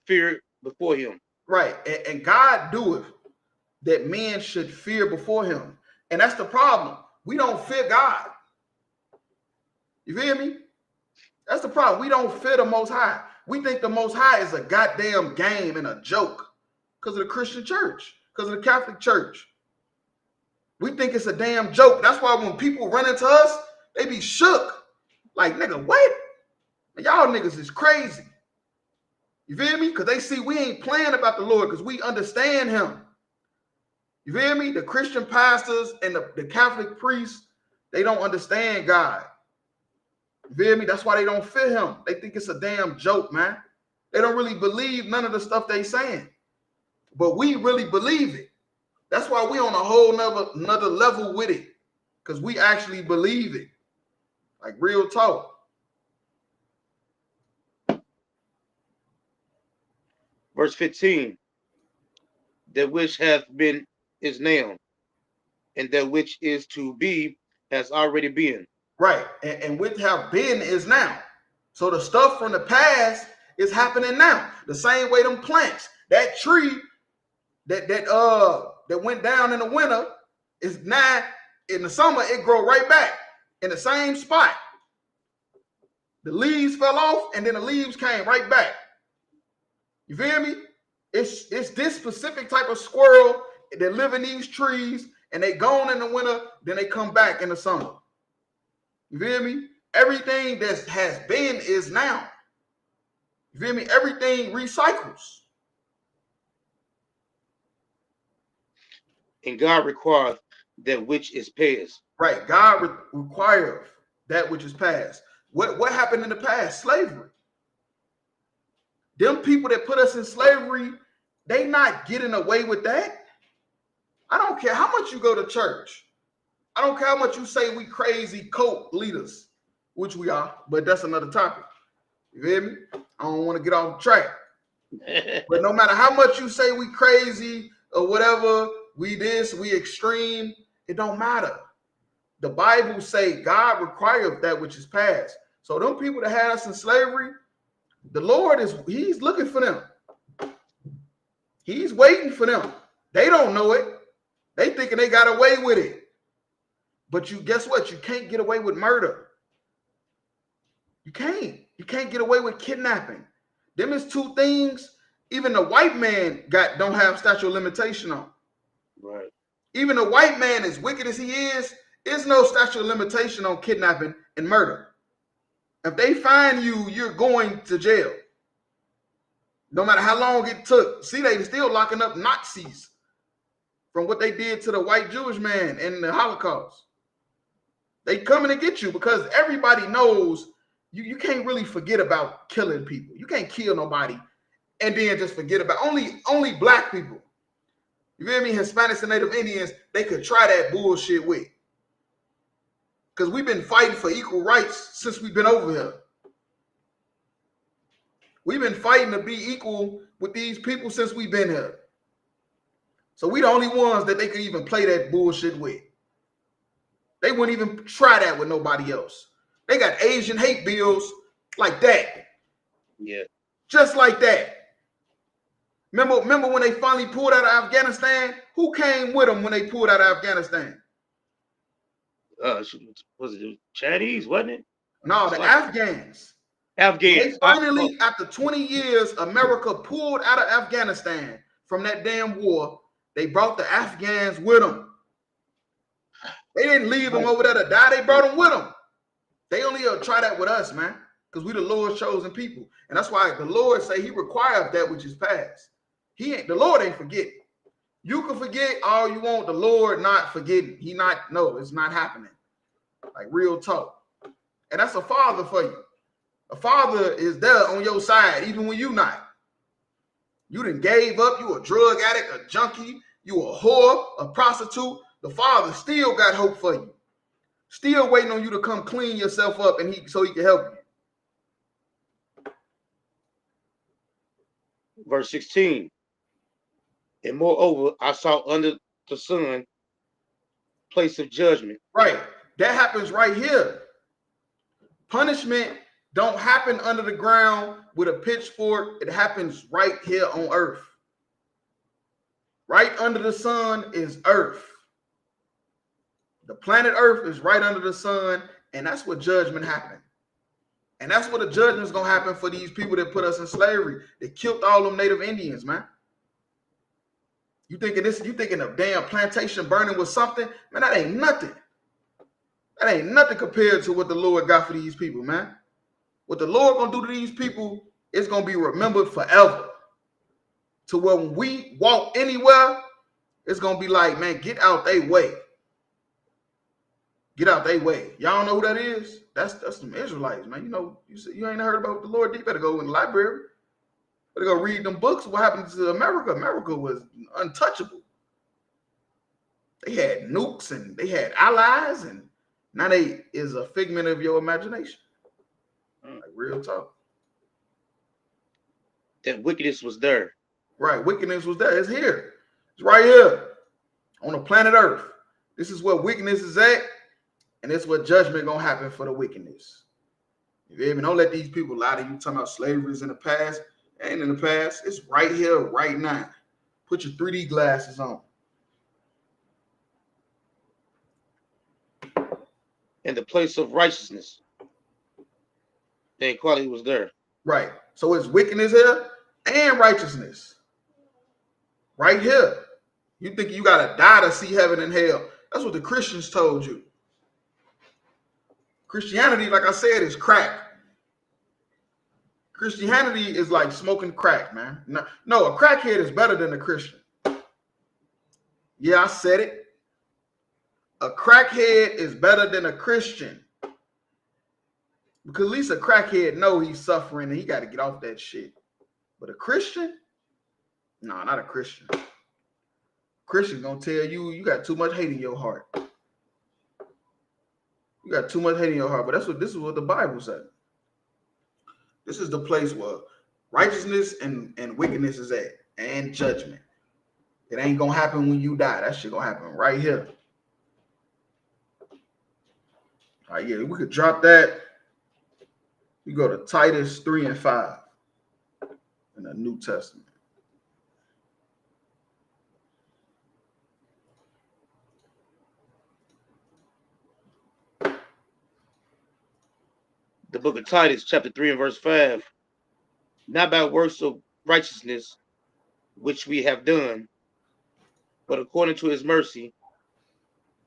Speaker 7: fear before him.
Speaker 6: Right. And God doeth that men should fear before him. And that's the problem. We don't fear God. You feel me? That's the problem. We don't fear the Most High. We think the Most High is a goddamn game and a joke because of the Christian church, because of the Catholic church. We think it's a damn joke. That's why when people run into us, they be shook. Like, nigga, what? Y'all niggas is crazy. You feel me? Because they see we ain't playing about the Lord because we understand him. You feel me? The Christian pastors and the Catholic priests, they don't understand God. You feel me? That's why they don't fear him. They think it's a damn joke, man. They don't really believe none of the stuff they saying. But we really believe it. That's why we on a whole another level with it. Because we actually believe it. Like real talk.
Speaker 7: Verse 15. That which hath been is now, and that which is to be has already been.
Speaker 6: Right. And which have been is now. So the stuff from the past is happening now. The same way them plants, that tree that went down in the winter is now in the summer, it grow right back in the same spot. The leaves fell off and then the leaves came right back. You feel me? It's this specific type of squirrel that live in these trees and they gone in the winter, then they come back in the summer. You feel me? Everything that has been is now. You feel me? Everything recycles.
Speaker 7: And God requireth that which is past.
Speaker 6: Right. God requires that which is past. What happened in the past? Slavery. Them people that put us in slavery, they not getting away with that. I don't care how much you go to church. I don't care how much you say we crazy cult leaders, which we are, but that's another topic. You feel me? I don't want to get off track. But no matter how much you say we crazy or whatever, we this, we extreme, it don't matter. The Bible say God requires that which is past. So them people that had us in slavery, the Lord he's looking for them. He's waiting for them. They don't know it. They thinking they got away with it. But guess what? You can't get away with murder. You can't. You can't get away with kidnapping. Them is two things Even the white man don't have statute of limitation on.
Speaker 7: Right.
Speaker 6: Even the white man, as wicked as he is no statute of limitation on kidnapping and murder. If they find you, you're going to jail. No matter how long it took. See, they still locking up Nazis from what they did to the white Jewish man in the Holocaust. They coming to get you because everybody knows you can't really forget about killing people. You can't kill nobody and then just forget about only black people. You feel me? Hispanics and Native Indians, they could try that bullshit with. Because we've been fighting for equal rights since we've been over here. We've been fighting to be equal with these people since we've been here. So we the only ones that they could even play that bullshit with. They wouldn't even try that with nobody else. They got Asian hate bills like that.
Speaker 7: Yeah.
Speaker 6: Just like that. Remember when they finally pulled out of Afghanistan? Who came with them when they pulled out of Afghanistan?
Speaker 7: Was it the Chinese, wasn't it?
Speaker 6: No, the Afghans.
Speaker 7: Afghans.
Speaker 6: They finally, after 20 years, America pulled out of Afghanistan from that damn war. They brought the Afghans with them. They didn't leave them over there to die. They brought them with them. They only try that with us, man, because we the Lord's chosen people. And that's why the Lord say he requires that which is past. The Lord ain't forgetting. You can forget all you want. The Lord not forgetting. It's not happening. Like real talk. And that's a father for you. A father is there on your side, even when you not. You done gave up. You a drug addict, a junkie. You a whore, a prostitute. The father still got hope for you. Still waiting on you to come clean yourself up so he can help you.
Speaker 7: Verse 16. And moreover, I saw under the sun place of judgment.
Speaker 6: Right. That happens right here. Punishment don't happen under the ground with a pitchfork. It happens right here on earth. Right under the sun is earth. The planet Earth is right under the sun, and that's what judgment happened. And that's what the judgment is going to happen for these people that put us in slavery. They killed all them Native Indians, man. You thinking of damn plantation burning was something? Man, that ain't nothing. That ain't nothing compared to what the Lord got for these people, man. What the Lord going to do to these people is going to be remembered forever. To where when we walk anywhere, it's going to be like, man, get out their way. Get out their way. Y'all know who that is? That's some Israelites, man. You know, you ain't heard about the Lord. You better go in the library. Better go read them books. What happened to America? America was untouchable. They had nukes and they had allies, and now they is a figment of your imagination. Like real talk.
Speaker 7: That wickedness was there.
Speaker 6: Right, wickedness was there. It's here. It's right here on the planet Earth. This is where wickedness is at. And that's what judgment gonna happen for the wickedness. You feel me? Don't let these people lie to you talking about slavery is in the past. It ain't in the past. It's right here, right now. Put your 3D glasses on.
Speaker 7: In the place of righteousness, the equality was there.
Speaker 6: Right. So it's wickedness here and righteousness. Right here. You think you gotta die to see heaven and hell. That's what the Christians told you. Christianity, like I said, is crack. Christianity is like smoking crack, man. No, a crackhead is better than a Christian. Yeah, I said it. A crackhead is better than a Christian. Because at least a crackhead know he's suffering and he got to get off that shit. But a Christian? No, not a Christian. Christian gonna tell you, you got too much hate in your heart. You got too much hate in your heart, but this is what the Bible said. This is the place where righteousness and wickedness is at, and judgment. It ain't gonna happen when you die. That shit gonna happen right here. All right, yeah, we could drop that. We go to Titus 3 and 5 in the New Testament.
Speaker 7: The book of Titus, chapter 3 and verse 5. Not by works of righteousness which we have done, but according to his mercy,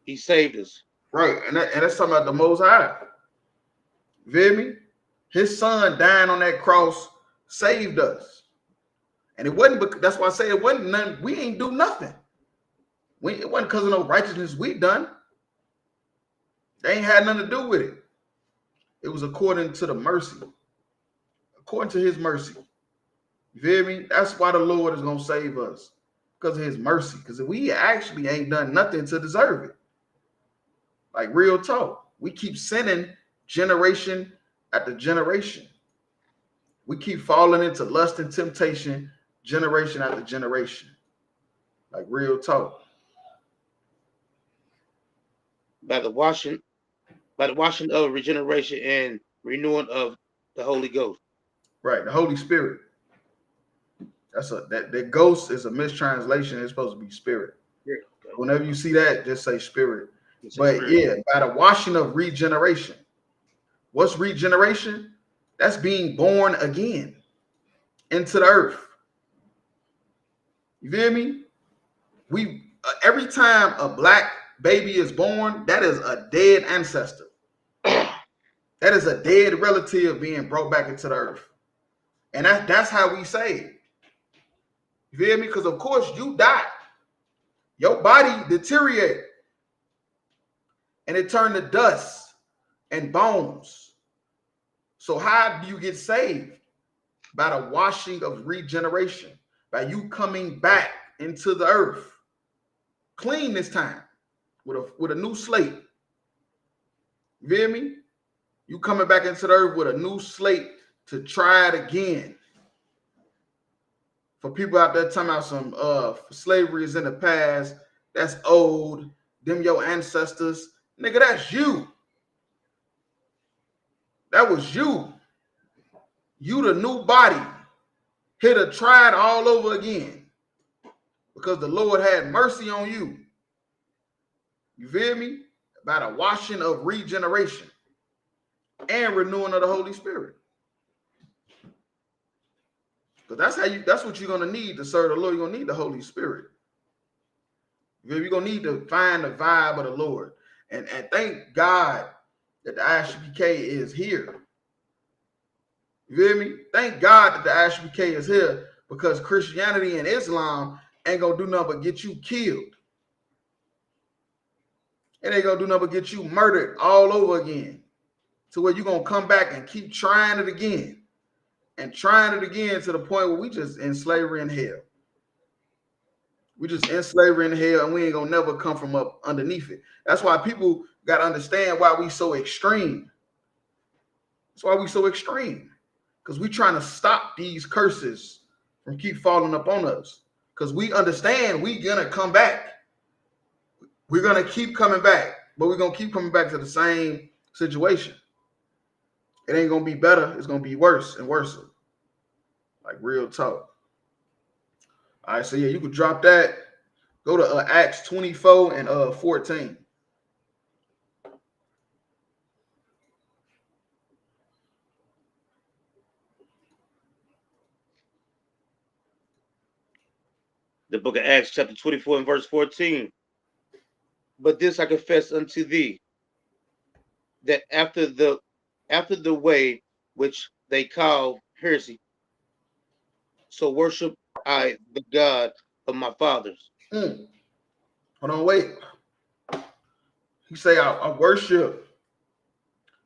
Speaker 7: he saved us.
Speaker 6: Right, and that's talking about the Most High. You feel me? His son dying on that cross saved us. And it wasn't, that's why I say it wasn't none, we ain't do nothing. It wasn't because of no righteousness we done. They ain't had nothing to do with it. It was according to the mercy. According to his mercy. You feel me? That's why the Lord is going to save us. Because of his mercy. Because we actually ain't done nothing to deserve it. Like real talk. We keep sinning generation after generation. We keep falling into lust and temptation generation after generation. Like real talk.
Speaker 7: By the washing of regeneration and renewing of the Holy Ghost.
Speaker 6: Right, the Holy Spirit. That ghost is a mistranslation. It's supposed to be spirit.
Speaker 7: Yeah, okay.
Speaker 6: Whenever you see that, just say spirit.
Speaker 7: But
Speaker 6: yeah, by the washing of regeneration. What's regeneration? That's being born again into the earth. You feel me? Every time a black baby is born, that is a dead ancestor. That is a dead relative being brought back into the earth. And that's how we say. You feel me? Because of course you die. Your body deteriorate. And it turned to dust and bones. So how do you get saved? By the washing of regeneration. By you coming back into the earth. Clean this time. With a new slate. You feel me? You coming back into the earth with a new slate to try it again. For people out there talking about some slavery is in the past, that's old, them your ancestors. Nigga, that's you. That was you. You the new body. Here to try it all over again. Because the Lord had mercy on you. You feel me? By the washing of regeneration and renewing of the Holy Spirit. Because that's what you're gonna need to serve the Lord. You're gonna need the Holy Spirit. You're gonna need to find the vibe of the Lord. And thank God that the ISUPK is here. You feel me? Thank God that the ISUPK is here, because Christianity and Islam ain't gonna do nothing but get you killed. It ain't gonna do nothing but get you murdered all over again. To where you're gonna come back and keep trying it again. And trying it again to the point where we just in slavery in hell. We just in slavery in hell, and we ain't gonna never come from up underneath it. That's why people gotta understand why we so extreme. That's why we so extreme. Because we trying to stop these curses from keep falling up on us. Because we understand we gonna come back. We're gonna keep coming back, but we're gonna keep coming back to the same situation. It ain't gonna be better, it's gonna be worse and worse. Like real talk. All right, so yeah, you could drop that. Go to Acts 24 and 14.
Speaker 7: The book of Acts, chapter 24 and verse 14. But this I confess unto thee, that after the way which they call heresy, so worship I the God of my fathers.
Speaker 6: Hold on, wait. He say, I worship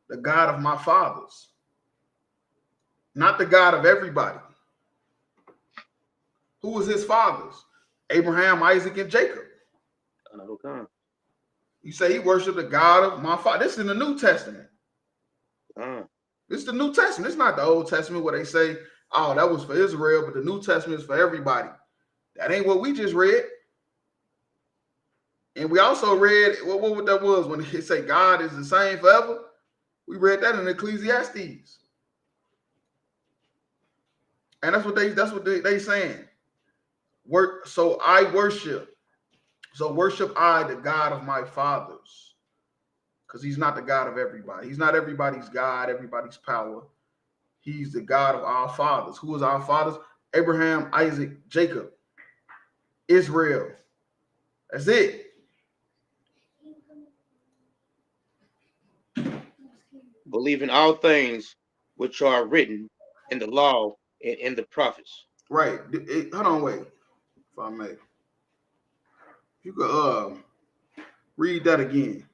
Speaker 6: the God of my fathers, not the God of everybody. Who was his fathers? Abraham, Isaac, and Jacob. You say he worshiped the God of my father. This is in the New Testament. This is the New Testament. It's not the Old Testament where they say, oh, that was for Israel, but the New Testament is for everybody. That ain't what we just read. And we also read what that was when they say God is the same forever. We read that in Ecclesiastes. And that's what they saying. So I worship. So worship I the God of my fathers. Because he's not the God of everybody. He's not everybody's God, everybody's power. He's the God of our fathers. Who is our fathers? Abraham, Isaac, Jacob, Israel. That's it.
Speaker 7: Believe in all things which are written in the law and in the prophets.
Speaker 6: Right. Hold on, wait. If I may. You could read that again.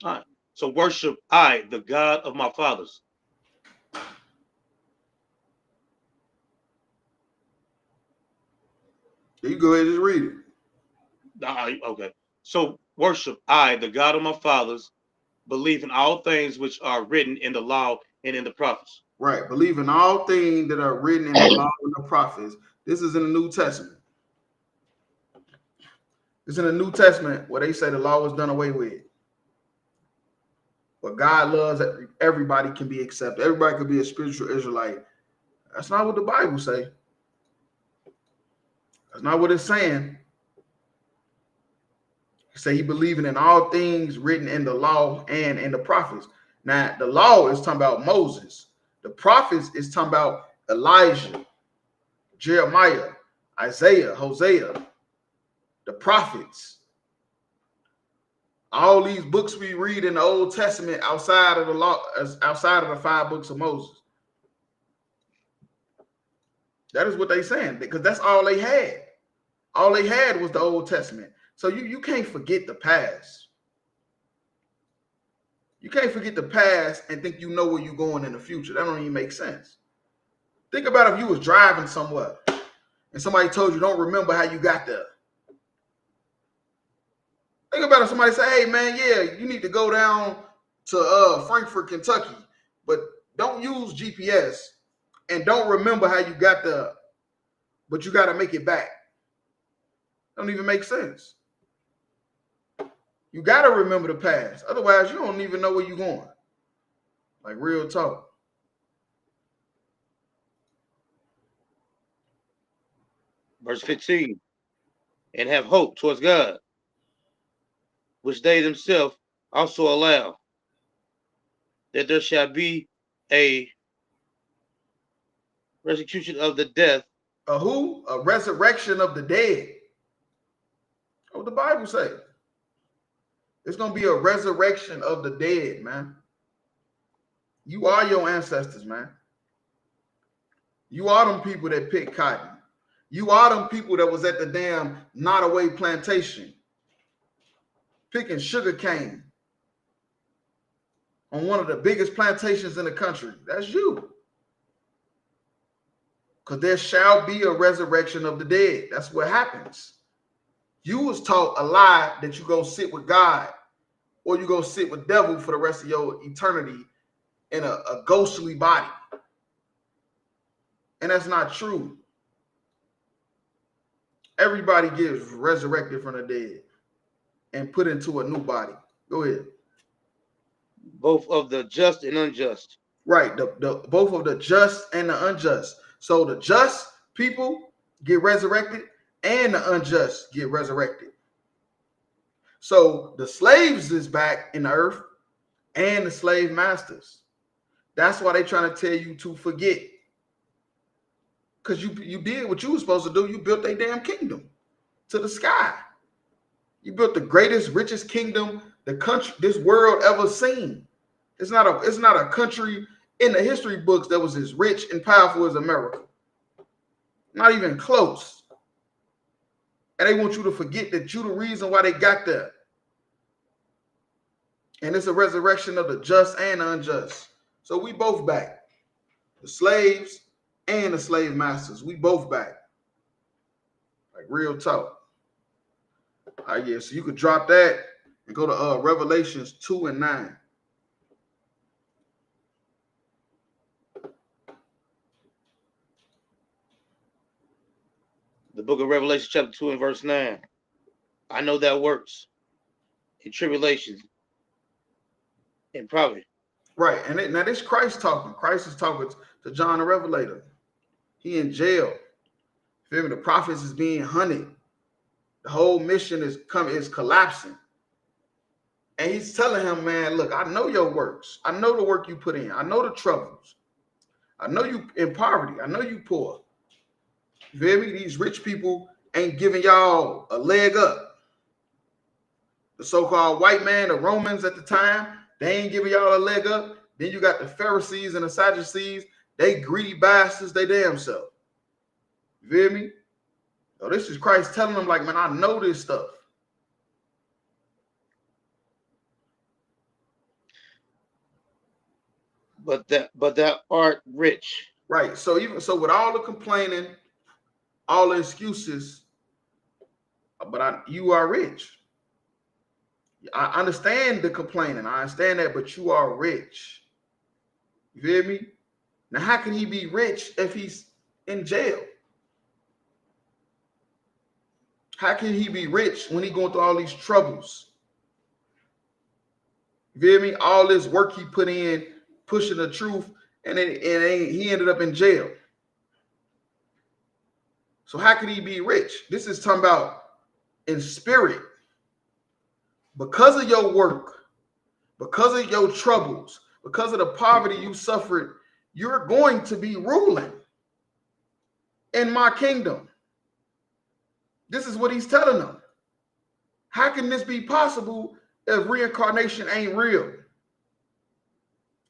Speaker 7: All right. So worship I, the God of my fathers.
Speaker 6: You go ahead and just read it.
Speaker 7: Okay. So worship I, the God of my fathers, believe in all things which are written in the law and in the prophets.
Speaker 6: Right. Believe in all things that are written in the law and the prophets. This is in the New Testament. It's in the New Testament where they say the law was done away with. But God loves that everybody can be accepted. Everybody could be a spiritual Israelite. That's not what the Bible say. That's not what it's saying. It say he believing in all things written in the law and in the prophets. Now, the law is talking about Moses. The prophets is talking about Elijah, Jeremiah, Isaiah, Hosea, the prophets. All these books we read in the Old Testament outside of the law, outside of the 5 books of Moses. That is what they saying, because that's all they had. All they had was the Old Testament. So you can't forget the past. You can't forget the past and think you know where you're going in the future. That don't even make sense. Think about if you was driving somewhere and somebody told you don't remember how you got there. Think about if somebody say, hey man, yeah, you need to go down to Frankfort, Kentucky, but don't use GPS and don't remember how you got there, but you got to make it back. Don't even make sense. You got to remember the past. Otherwise, you don't even know where you're going. Like real talk.
Speaker 7: Verse 15. And have hope towards God, which they themselves also allow, that there shall be a resurrection of the death.
Speaker 6: A who? A resurrection of the dead. What the Bible say? It's going to be a resurrection of the dead, man. You are your ancestors, man. You are them people that picked cotton. You are them people that was at the damn Nottaway Plantation picking sugar cane on one of the biggest plantations in the country. That's you. Because there shall be a resurrection of the dead. That's what happens. You was taught a lie that you go sit with God or you go sit with devil for the rest of your eternity in a ghostly body. And that's not true. Everybody gets resurrected from the dead and put into a new body. Go ahead.
Speaker 7: Both of the just and unjust.
Speaker 6: Right. The both of the just and the unjust. So the just people get resurrected and the unjust get resurrected. So the slaves is back in the earth and the slave masters. That's why they're trying to tell you to forget. Because you did what you were supposed to do. You built a damn kingdom to the sky. You built the greatest, richest kingdom the country, this world ever seen. It's not a country in the history books that was as rich and powerful as America. Not even close. And they want you to forget that you're the reason why they got there. And it's a resurrection of the just and the unjust. So we both back. The slaves and the slave masters. We both back. Like real talk. All right, yeah. So you could drop that and go to Revelations 2 and 9.
Speaker 7: The book of Revelation chapter 2 and verse 9. I know that works in tribulations and poverty.
Speaker 6: Right. And now this Christ talking. Christ is talking to John the Revelator. He in jail. Feel me? The prophets is being hunted. The whole mission is collapsing. And he's telling him, man, look, I know your works. I know the work you put in. I know the troubles. I know you in poverty. I know you poor. You feel me? These rich people ain't giving y'all a leg up. The so-called white man, the Romans at the time, they ain't giving y'all a leg up. Then you got the Pharisees and the Sadducees. They greedy bastards, they damn self. You feel me? So this is Christ telling them, like, man, I know this stuff.
Speaker 7: But thou art rich.
Speaker 6: Right. So even so, with all the complaining, all the excuses, but you are rich. I understand the complaining. I understand that, but you are rich. You feel me? Now, how can he be rich if he's in jail? How can he be rich when he going through all these troubles? You feel me? All this work he put in, pushing the truth, and he ended up in jail. So how can he be rich? This is talking about in spirit. Because of your work, because of your troubles, because of the poverty you suffered, you're going to be ruling in my kingdom. This is what he's telling them. How can this be possible if reincarnation ain't real?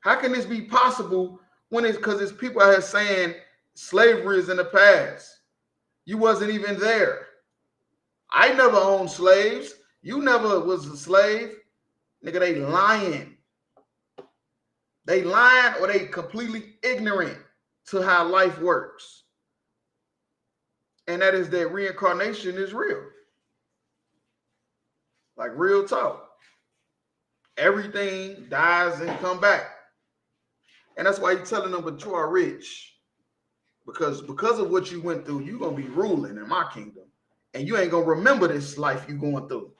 Speaker 6: How can this be possible when it's because it's people out here saying slavery is in the past? You wasn't even there. I never owned slaves. You never was a slave. Nigga, they lying. They lying or they completely ignorant to how life works. And that is that reincarnation is real. Like real talk. Everything dies and come back. And that's why he's telling them, but you are rich. Because of what you went through, you're going to be ruling in my kingdom. And you ain't going to remember this life you going through.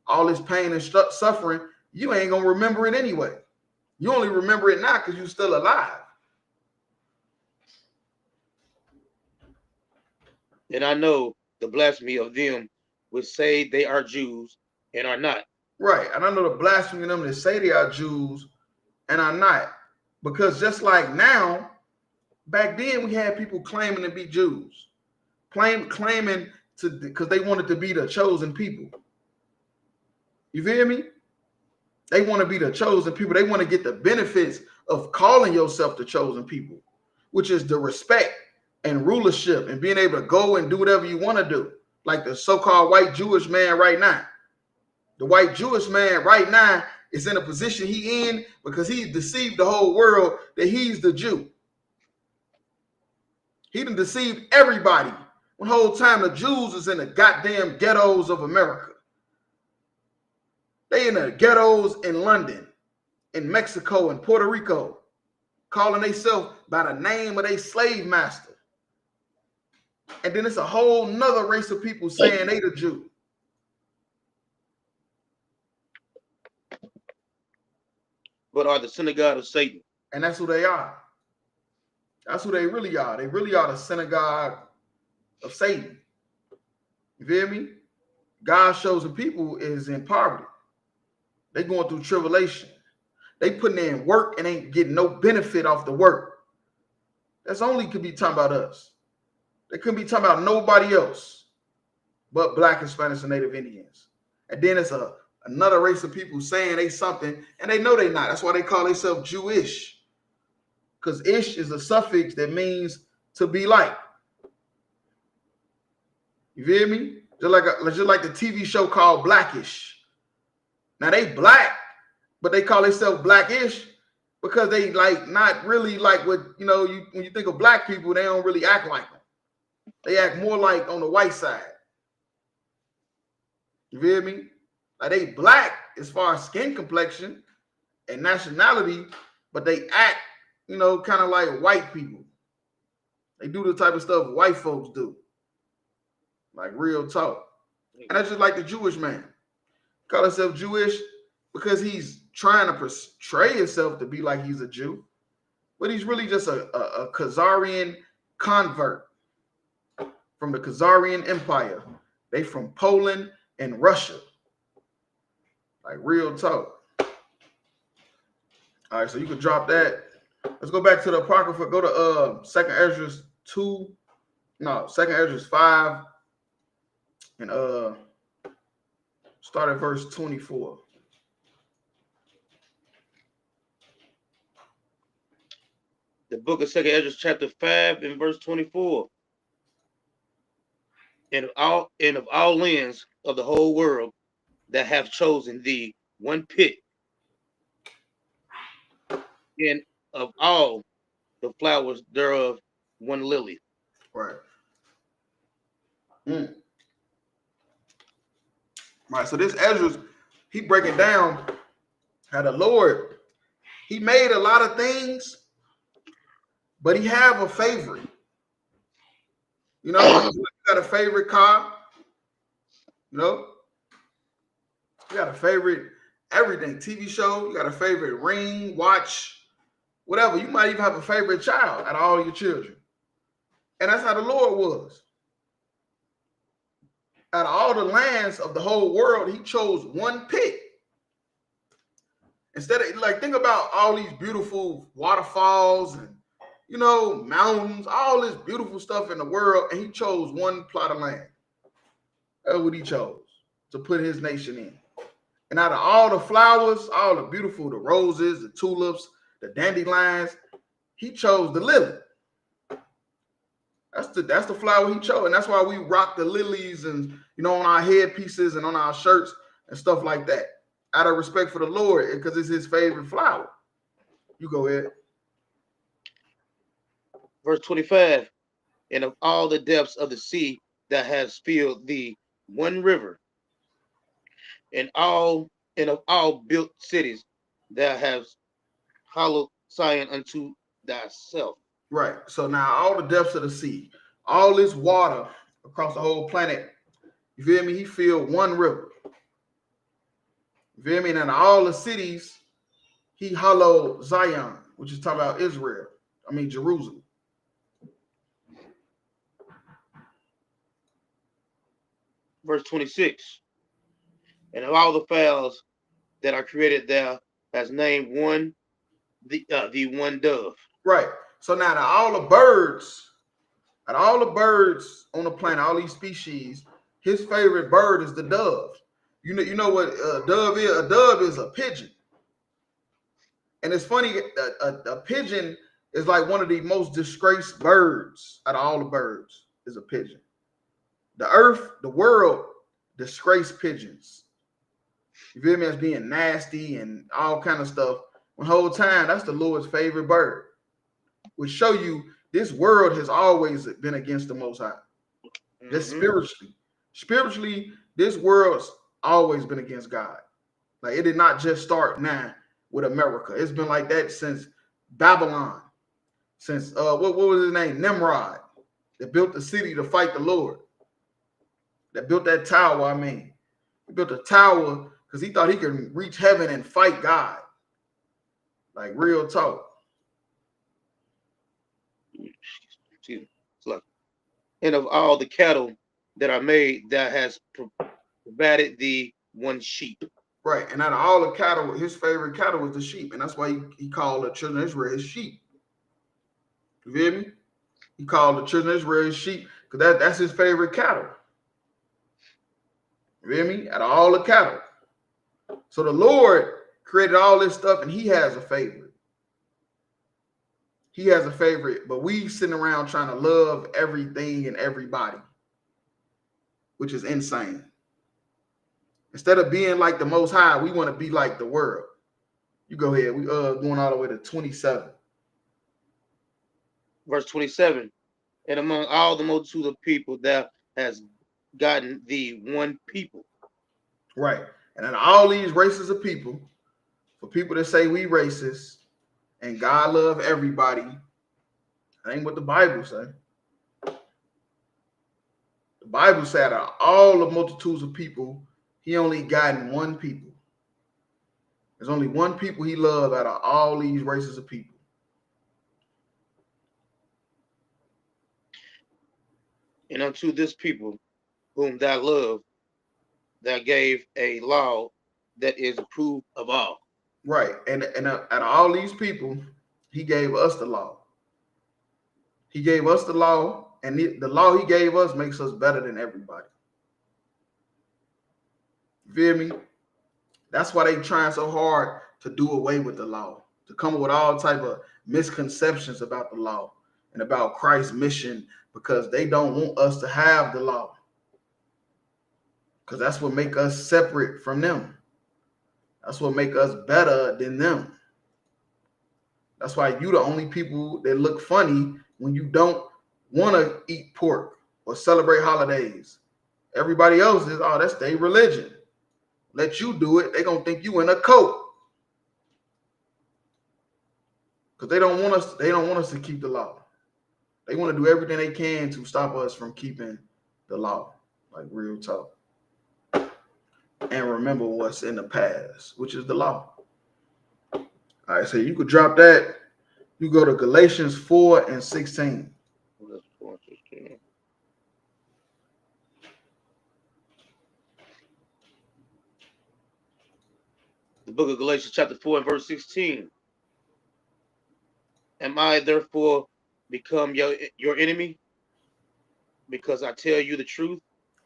Speaker 6: All this pain and suffering, you ain't going to remember it anyway. You only remember it now because you're still alive.
Speaker 7: And I know the blasphemy of them would say they are Jews and are not.
Speaker 6: Right. And I know the blasphemy of them that say they are Jews and are not. Because just like now, back then we had people claiming to be Jews. Claiming to, because they wanted to be the chosen people. You feel me? They want to be the chosen people. They want to get the benefits of calling yourself the chosen people, which is the respect and rulership and being able to go and do whatever you want to do. Like the so-called white Jewish man right now. The white Jewish man right now is in a position he in because he deceived the whole world that he's the Jew. He done deceived everybody. When the whole time the Jews is in the goddamn ghettos of America. They in the ghettos in London, in Mexico, and Puerto Rico, calling themselves by the name of their slave master. And then it's a whole nother race of people saying they the Jew.
Speaker 7: But are the synagogue of Satan.
Speaker 6: And that's who they are. That's who they really are. They really are the synagogue of Satan. You feel me? God's chosen people is in poverty. They going through tribulation. They putting in work and ain't getting no benefit off the work. That's only could be talking about us. They couldn't be talking about nobody else but Black, Hispanics, and Native Indians. And then it's another race of people saying they something, and they know they not. That's why they call themselves Jewish. Because ish is a suffix that means to be like. You feel me? Just like the TV show called Blackish. Now they black, but they call themselves Blackish because they like not really like what, you know, when you think of black people, they don't really act like them. They act more like on the white side. You feel me? Like they black as far as skin complexion and nationality, but they act, you know, kind of like white people. They do the type of stuff white folks do. Like real talk. And that's just like the Jewish man. Call himself Jewish because he's trying to portray himself to be like he's a Jew. But he's really just a Khazarian convert from the Khazarian Empire. They from Poland and Russia. Like real talk. All right, so you can drop that. Let's go back to the Apocrypha. Go to Second Ezra 2. No, Second Ezra 5. And start at verse 24.
Speaker 7: The book of Second Ezra, chapter 5, and verse 24. And of all lands of the whole world that have chosen thee one pit, and of all the flowers thereof one lily.
Speaker 6: Right. Right. So this Ezra, he breaking down how the Lord, he made a lot of things, but he have a favorite. You know, you got a favorite car. You know, you got a favorite everything. TV show. You got a favorite ring, watch, whatever. You might even have a favorite child out of all your children. And that's how the Lord was. Out of all the lands of the whole world, he chose one pit. Instead of, like, think about all these beautiful waterfalls and, you know, mountains, all this beautiful stuff in the world, and he chose one plot of land. That's what he chose to put his nation in. And out of all the flowers, all the beautiful, the roses, the tulips, the dandelions, he chose the lily. That's the flower he chose. And that's why we rock the lilies and, you know, on our headpieces and on our shirts and stuff like that. Out of respect for the Lord, because it's his favorite flower. You go ahead.
Speaker 7: Verse 25. And of all the depths of the sea that has filled thee one river, and of all built cities that have hallowed Zion unto thyself.
Speaker 6: Right. So now all the depths of the sea, all this water across the whole planet, you feel me? He filled one river. You feel me? And all the cities, he hallowed Zion, which is talking about Israel. I mean, Jerusalem.
Speaker 7: Verse 26. And of all the fowls that are created there has named one, the one dove.
Speaker 6: Right. So now out of all the birds on the planet, all these species, his favorite bird is the dove. You know what a dove is? A dove is a pigeon. And it's funny, a pigeon is like one of the most disgraced birds out of all the birds is a pigeon. The earth, the world, disgrace pigeons. You feel me? As being nasty and all kind of stuff. The whole time, that's the Lord's favorite bird. Which show you this world has always been against the Most High. Just spiritually. Spiritually, this world's always been against God. Like, it did not just start now with America. It's been like that since Babylon. Since, what was his name? Nimrod. That built the city to fight the Lord. That built that tower, He built a tower because he thought he could reach heaven and fight God. Like, real talk.
Speaker 7: And of all the cattle that are made, that has provided thee one sheep.
Speaker 6: Right. And out of all the cattle, his favorite cattle was the sheep. And that's why he called the children of Israel his sheep. You feel me? He called the children of Israel his sheep because that's his favorite cattle. You feel me? Out of all the cattle. So the Lord created all this stuff and he has a favorite. He has a favorite, but we sitting around trying to love everything and everybody, which is insane. Instead of being like the Most High, we want to be like the world. You go ahead. We going all the way to 27.
Speaker 7: Verse 27. And among all the multitude of people that has gotten thee one people.
Speaker 6: Right. And in all these races of people, for people that say we racist and God love everybody, that ain't what the Bible say. The Bible said out of all the multitudes of people, he only gotten one people. There's only one people he loved out of all these races of people.
Speaker 7: And unto this people whom thou love, thou gave a law that is approved of all.
Speaker 6: Right. And out of all these people, He gave us the law. He gave us the law, and the law he gave us makes us better than everybody. You feel me? That's why they trying so hard to do away with the law, to come up with all type of misconceptions about the law and about Christ's mission, because they don't want us to have the law. Because that's what make us separate from them. That's what make us better than them. That's why you the only people that look funny when you don't want to eat pork or celebrate holidays. Everybody else is, oh, that's their religion. Let you do it, they gonna think you in a cult. Because they don't want us to keep the law. They want to do everything they can to stop us from keeping the law. Like real talk. And remember what's in the past, which is the law. All right, so you could drop that. You go to Galatians 4:16.
Speaker 7: The book of Galatians chapter 4 and verse 16. Am I therefore become your enemy because I tell you the truth?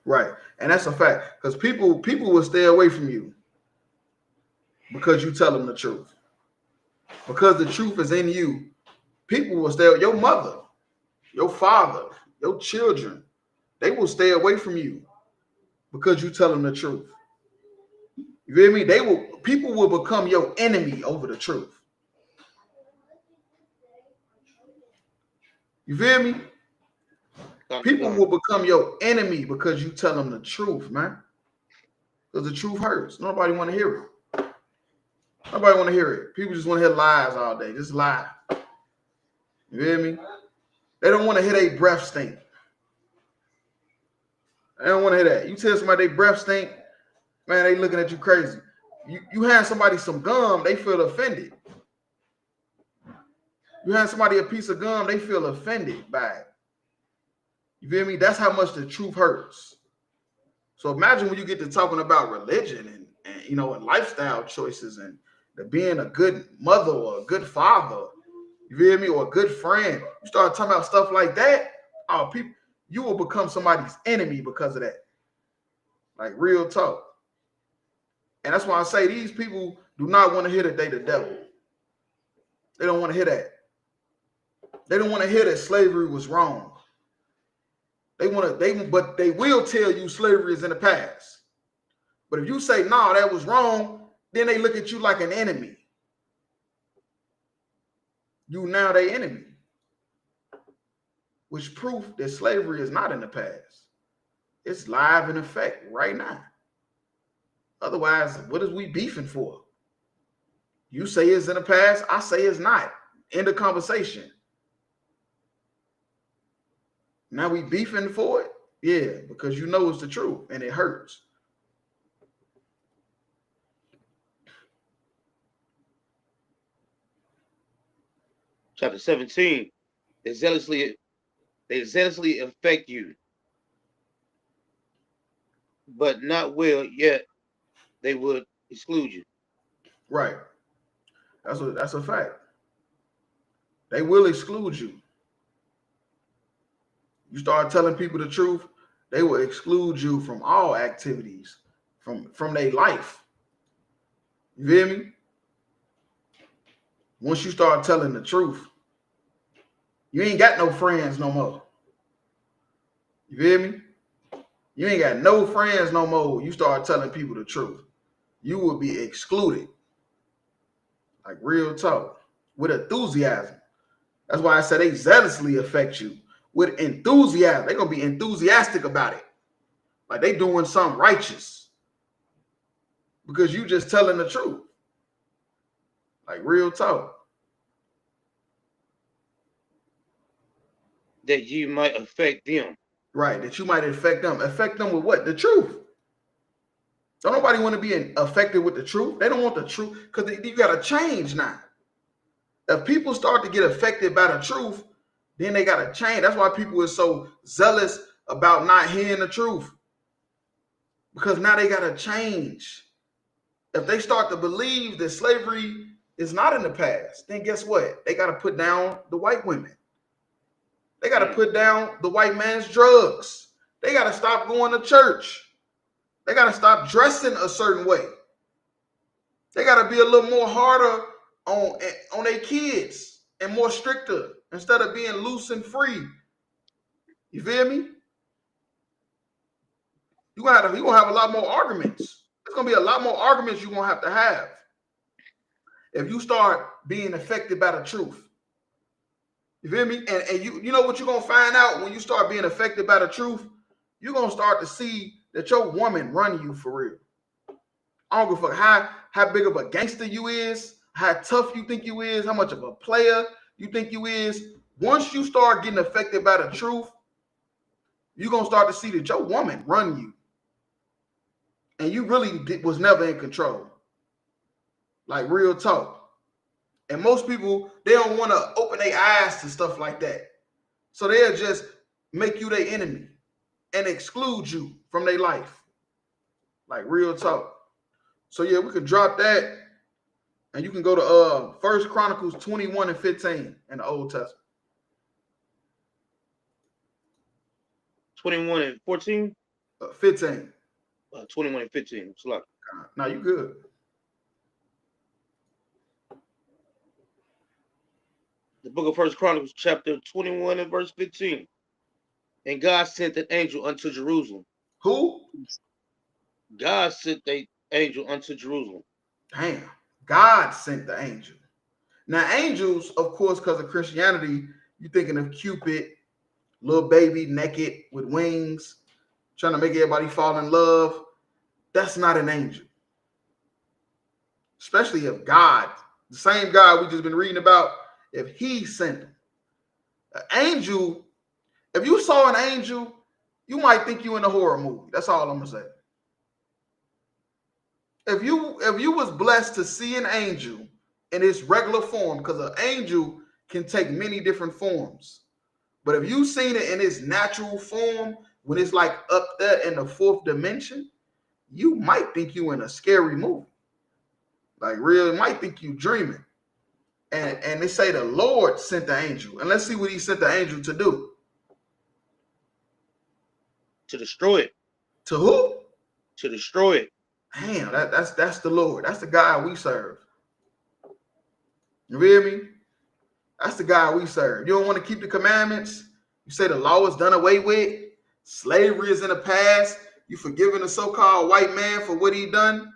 Speaker 6: Right. And that's a fact. Because people will stay away from you because you tell them the truth. Because the truth is in you, people will stay, your mother, your father, your children, they will stay away from you because you tell them the truth. You feel me? People will become your enemy over the truth. You feel me? People will become your enemy because you tell them the truth, man. Because the truth hurts. Nobody want to hear it. Nobody want to hear it. People just want to hear lies all day. Just lie. You feel me? They don't want to hear their breath stink. They don't want to hear that. You tell somebody their breath stink, man, they looking at you crazy. You hand somebody some gum, they feel offended. You hand somebody a piece of gum, they feel offended by it. You feel me? That's how much the truth hurts. So imagine when you get to talking about religion and you know, and lifestyle choices and being a good mother or a good father, you feel me, or a good friend. You start talking about stuff like that, you will become somebody's enemy because of that. Like real talk. And that's why I say these people do not want to hear that they the devil. They don't want to hear that. They don't want to hear that slavery was wrong. But they will tell you slavery is in the past. But if you say, no, that was wrong, then they look at you like an enemy. You now their enemy. Which proof that slavery is not in the past. It's live in effect right now. Otherwise, what is we beefing for? You say it's in the past, I say it's not. End of conversation. Now we beefing for it? Yeah, because you know it's the truth and it hurts.
Speaker 7: Chapter 17. They zealously affect you, but not will, yet they would exclude you.
Speaker 6: Right. That's a fact. They will exclude you. You start telling people the truth, they will exclude you from all activities, from their life. You feel me? Once you start telling the truth, you ain't got no friends no more. You feel me? You ain't got no friends no more. You start telling people the truth. You will be excluded. Like real talk. With enthusiasm. That's why I said they zealously affect you. With enthusiasm. They're going to be enthusiastic about it. Like they doing something righteous. Because you just telling the truth. Like real talk.
Speaker 7: That you might affect them.
Speaker 6: Right, that you might affect them. Affect them with what? The truth. Don't nobody want to be affected with the truth. They don't want the truth because you got to change now. If people start to get affected by the truth, then they got to change. That's why people are so zealous about not hearing the truth. Because now they got to change. If they start to believe that slavery is not in the past, then guess what? They got to put down the white women. They got to put down the white man's drugs. They got to stop going to church. They got to stop dressing a certain way. They got to be a little more harder on their kids and more stricter instead of being loose and free. You feel me? You're gonna have a lot more arguments. There's gonna be a lot more arguments you're gonna have if you start being affected by the truth. You feel me? And you know what you're gonna find out when you start being affected by the truth? You're gonna start to see that your woman run you for real. I don't give a fuck how big of a gangster you is, how tough you think you is, how much of a player you think you is. Once you start getting affected by the truth, you're gonna start to see that your woman run you. And you really was never in control. Like real talk. And most people, they don't want to open their eyes to stuff like that. So they'll just make you their enemy and exclude you from their life. Like real talk. So yeah, we could drop that. And you can go to 1 Chronicles 21 and 15 in the Old Testament.
Speaker 7: 21 and 14?
Speaker 6: 15.
Speaker 7: 21 and 15. Slow.
Speaker 6: Now you good.
Speaker 7: The book of 1 Chronicles, chapter 21 and verse 15. And God sent an angel unto Jerusalem.
Speaker 6: Who?
Speaker 7: God sent the angel unto Jerusalem.
Speaker 6: Damn. God sent the angel. Now, angels, of course, because of Christianity, you're thinking of Cupid, little baby naked with wings, trying to make everybody fall in love. That's not an angel. Especially if God, the same God we just been reading about, if he sent him. An angel, if you saw an angel, you might think you in a horror movie. That's all I'm gonna say. If you was blessed to see an angel in its regular form, because an angel can take many different forms. But if you seen it in its natural form, when it's like up there in the fourth dimension, you might think you in a scary movie. Like real, might think you dreaming. And they say the Lord sent the angel. And let's see what he sent the angel to do.
Speaker 7: To destroy it.
Speaker 6: To who?
Speaker 7: To destroy it.
Speaker 6: Damn, that's the Lord. That's the God we serve. You hear me? That's the God we serve. You don't want to keep the commandments? You say the law is done away with? Slavery is in the past? You forgiving the so-called white man for what he done?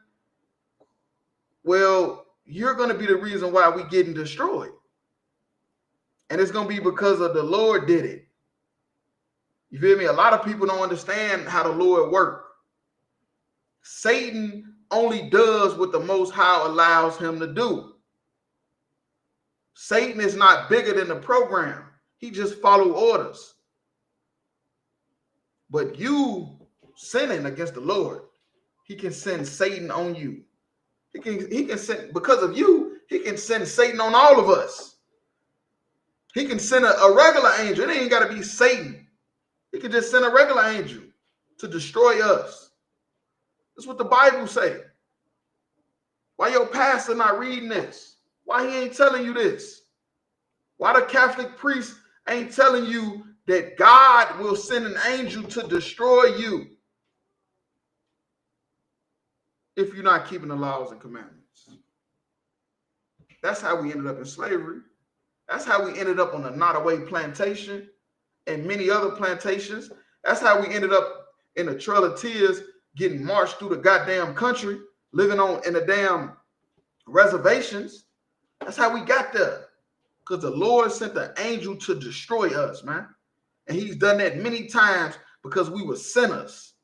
Speaker 6: Well, you're going to be the reason why we getting destroyed. And it's going to be because of the Lord did it. You feel me? A lot of people don't understand how the Lord works. Satan only does what the Most High allows him to do. Satan is not bigger than the program. He just follows orders. But you sinning against the Lord, he can send Satan on you. He can send, because of you, he can send Satan on all of us. He can send a regular angel. It ain't got to be Satan. He can just send a regular angel to destroy us. That's what the Bible say. Why your pastor not reading this? Why he ain't telling you this? Why the Catholic priest ain't telling you that God will send an angel to destroy you if you're not keeping the laws and commandments? That's how we ended up in slavery. That's how we ended up on the Nottaway Plantation and many other plantations. That's how we ended up in the Trail of Tears, getting marched through the goddamn country, living in the damn reservations. That's how we got there. Because the Lord sent the angel to destroy us, man. And he's done that many times because we were sinners.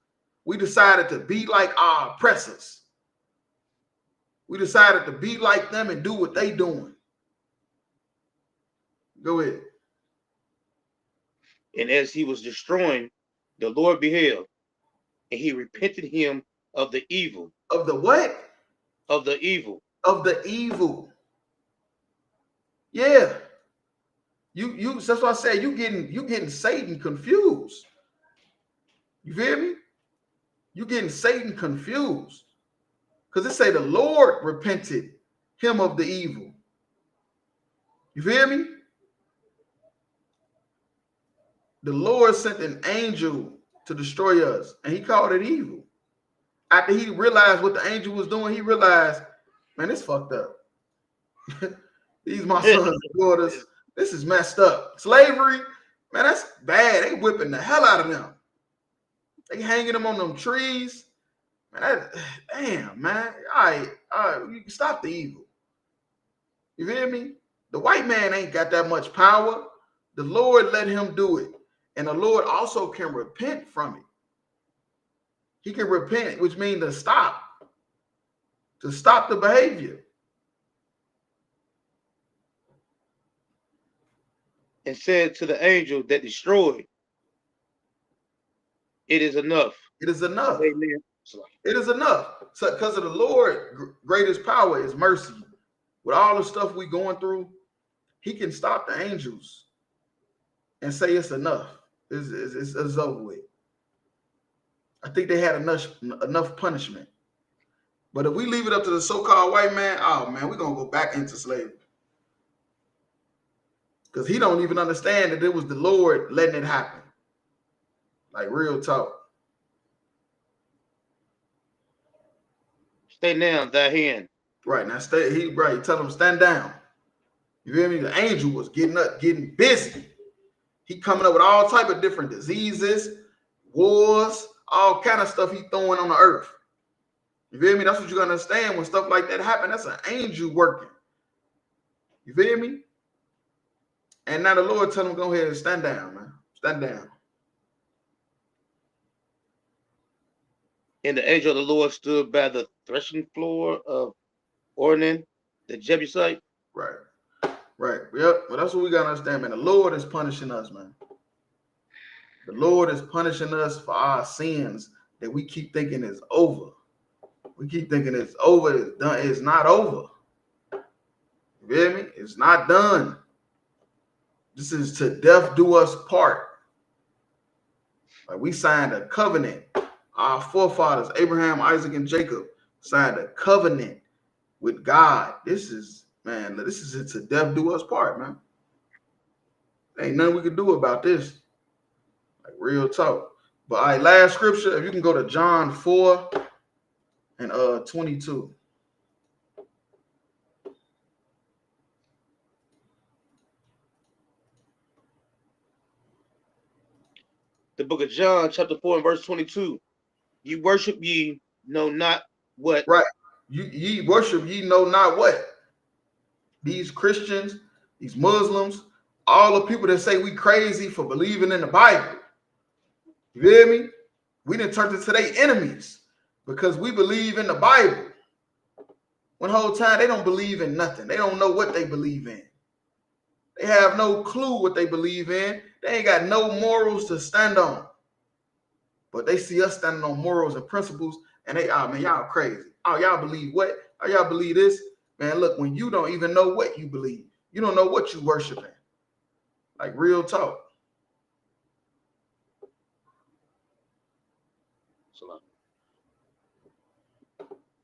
Speaker 6: We decided to be like our oppressors. We decided to be like them and do what they doing. Go ahead.
Speaker 7: And as he was destroying, the Lord beheld, and he repented him of the evil.
Speaker 6: Of the what?
Speaker 7: Of the evil.
Speaker 6: Of the evil. Yeah. That's why I say you getting Satan confused. You feel me? You getting Satan confused. Because it say the Lord repented him of the evil. You feel me? The Lord sent an angel to destroy us, and he called it evil. After he realized what the angel was doing, he realized, man, it's fucked up. These my sons and daughters. This is messed up. Slavery, man, that's bad. They whipping the hell out of them. They hanging them on them trees. Man, damn, man. All right, you can stop the evil. You feel me? The white man ain't got that much power. The Lord let him do it. And the Lord also can repent from it. He can repent, which means to stop the behavior.
Speaker 7: And said to the angel that destroyed, it is enough.
Speaker 6: It is enough.
Speaker 7: Amen.
Speaker 6: It is enough. So, because of the Lord, greatest power is mercy. With all the stuff we going through, he can stop the angels and say it's enough. It's over with. I think they had enough punishment. But if we leave it up to the so-called white man, oh man, we're gonna go back into slavery. Because he don't even understand that it was the Lord letting it happen. Like real talk.
Speaker 7: Stay down, thy hand.
Speaker 6: Right now, he tell him stand down. You feel me? The angel was getting up, getting busy. He coming up with all type of different diseases, wars, all kind of stuff he throwing on the earth. You feel me? That's what you gotta understand when stuff like that happen. That's an angel working. You feel me? And now the Lord tell him, go ahead and stand down, man. Stand down.
Speaker 7: And the angel of the Lord stood by the threshing floor of Ornan, the Jebusite.
Speaker 6: Right. Right. Yep. Well, that's what we gotta understand, man. The Lord is punishing us, man. The Lord is punishing us for our sins that we keep thinking is over. We keep thinking it's over. It's done. It's not over. You feel me? It's not done. This is to death do us part. Like we signed a covenant. Our forefathers, Abraham, Isaac, and Jacob, signed a covenant with God. This is to death do us part, man. Ain't nothing we can do about this. Like real talk. But all right, last scripture, if you can go to John 4 and 22.
Speaker 7: The book of John, chapter 4 and verse 22. You worship ye know not what.
Speaker 6: Right. Ye worship ye know not what. These Christians, these Muslims, all the people that say we crazy for believing in the Bible. You feel me? We done turned into their enemies because we believe in the Bible. When the whole time they don't believe in nothing. They don't know what they believe in. They have no clue what they believe in. They ain't got no morals to stand on. But they see us standing on morals and principles, and they, oh man, y'all crazy. Oh, y'all believe what? Oh, y'all believe this? Man, look, when you don't even know what you believe, you don't know what you worshiping. Like real talk.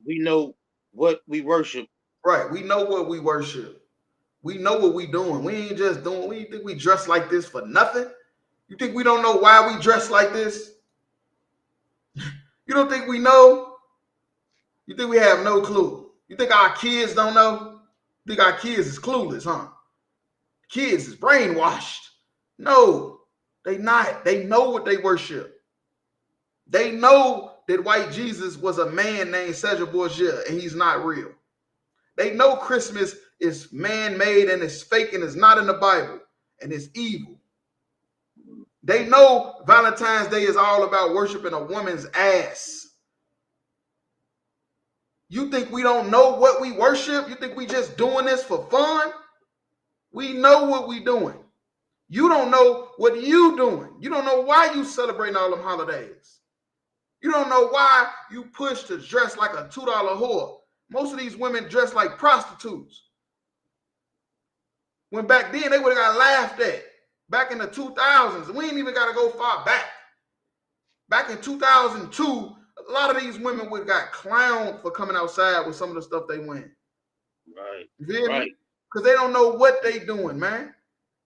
Speaker 7: We know what we worship.
Speaker 6: Right. We know what we worship. We know what we doing. We ain't just doing, we think we dress like this for nothing. You think we don't know why we dress like this? You don't think we know? You think we have no clue? You think our kids don't know? You think our kids is clueless, huh? Kids is brainwashed. No, they not. They know what they worship. They know that white Jesus was a man named Cesar Borgia and he's not real. They know Christmas is man-made and it's fake and it's not in the Bible and it's evil. They know Valentine's Day is all about worshiping a woman's ass. You think we don't know what we worship? You think we just doing this for fun? We know what we doing. You don't know what you doing. You don't know why you celebrating all them holidays. You don't know why you push to dress like a $2 whore. Most of these women dress like prostitutes. When back then they would have got laughed at. Back in the 2000s, we ain't even got to go far back. Back in 2002, a lot of these women would have got clowned for coming outside with some of the stuff they went.
Speaker 7: Right.
Speaker 6: You feel
Speaker 7: Right.
Speaker 6: me? Because they don't know what they doing, man.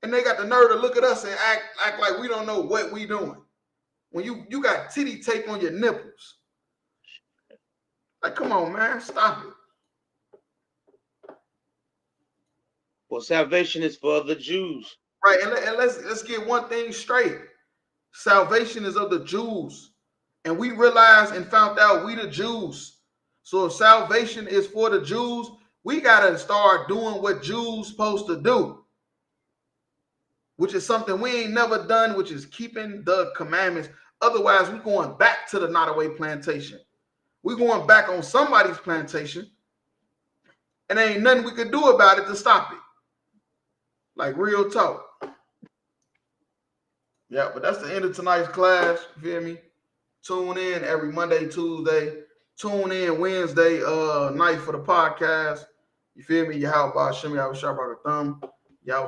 Speaker 6: And they got the nerve to look at us and act like we don't know what we doing. When you got titty tape on your nipples. Like, come on, man. Stop it.
Speaker 7: Well, salvation is for the Jews.
Speaker 6: Right, and let's get one thing straight. Salvation is of the Jews. And we realized and found out we the Jews. So if salvation is for the Jews, we got to start doing what Jews supposed to do, which is something we ain't never done, which is keeping the commandments. Otherwise, we're going back to the Nottaway Plantation. We're going back on somebody's plantation, and there ain't nothing we could do about it to stop it. Like, real talk. Yeah, but that's the end of tonight's class. You feel me? Tune in every Monday, Tuesday. Tune in Wednesday night for the podcast. You feel me? Y'all about Shimmy, y'all Shabbat Thumb. Y'all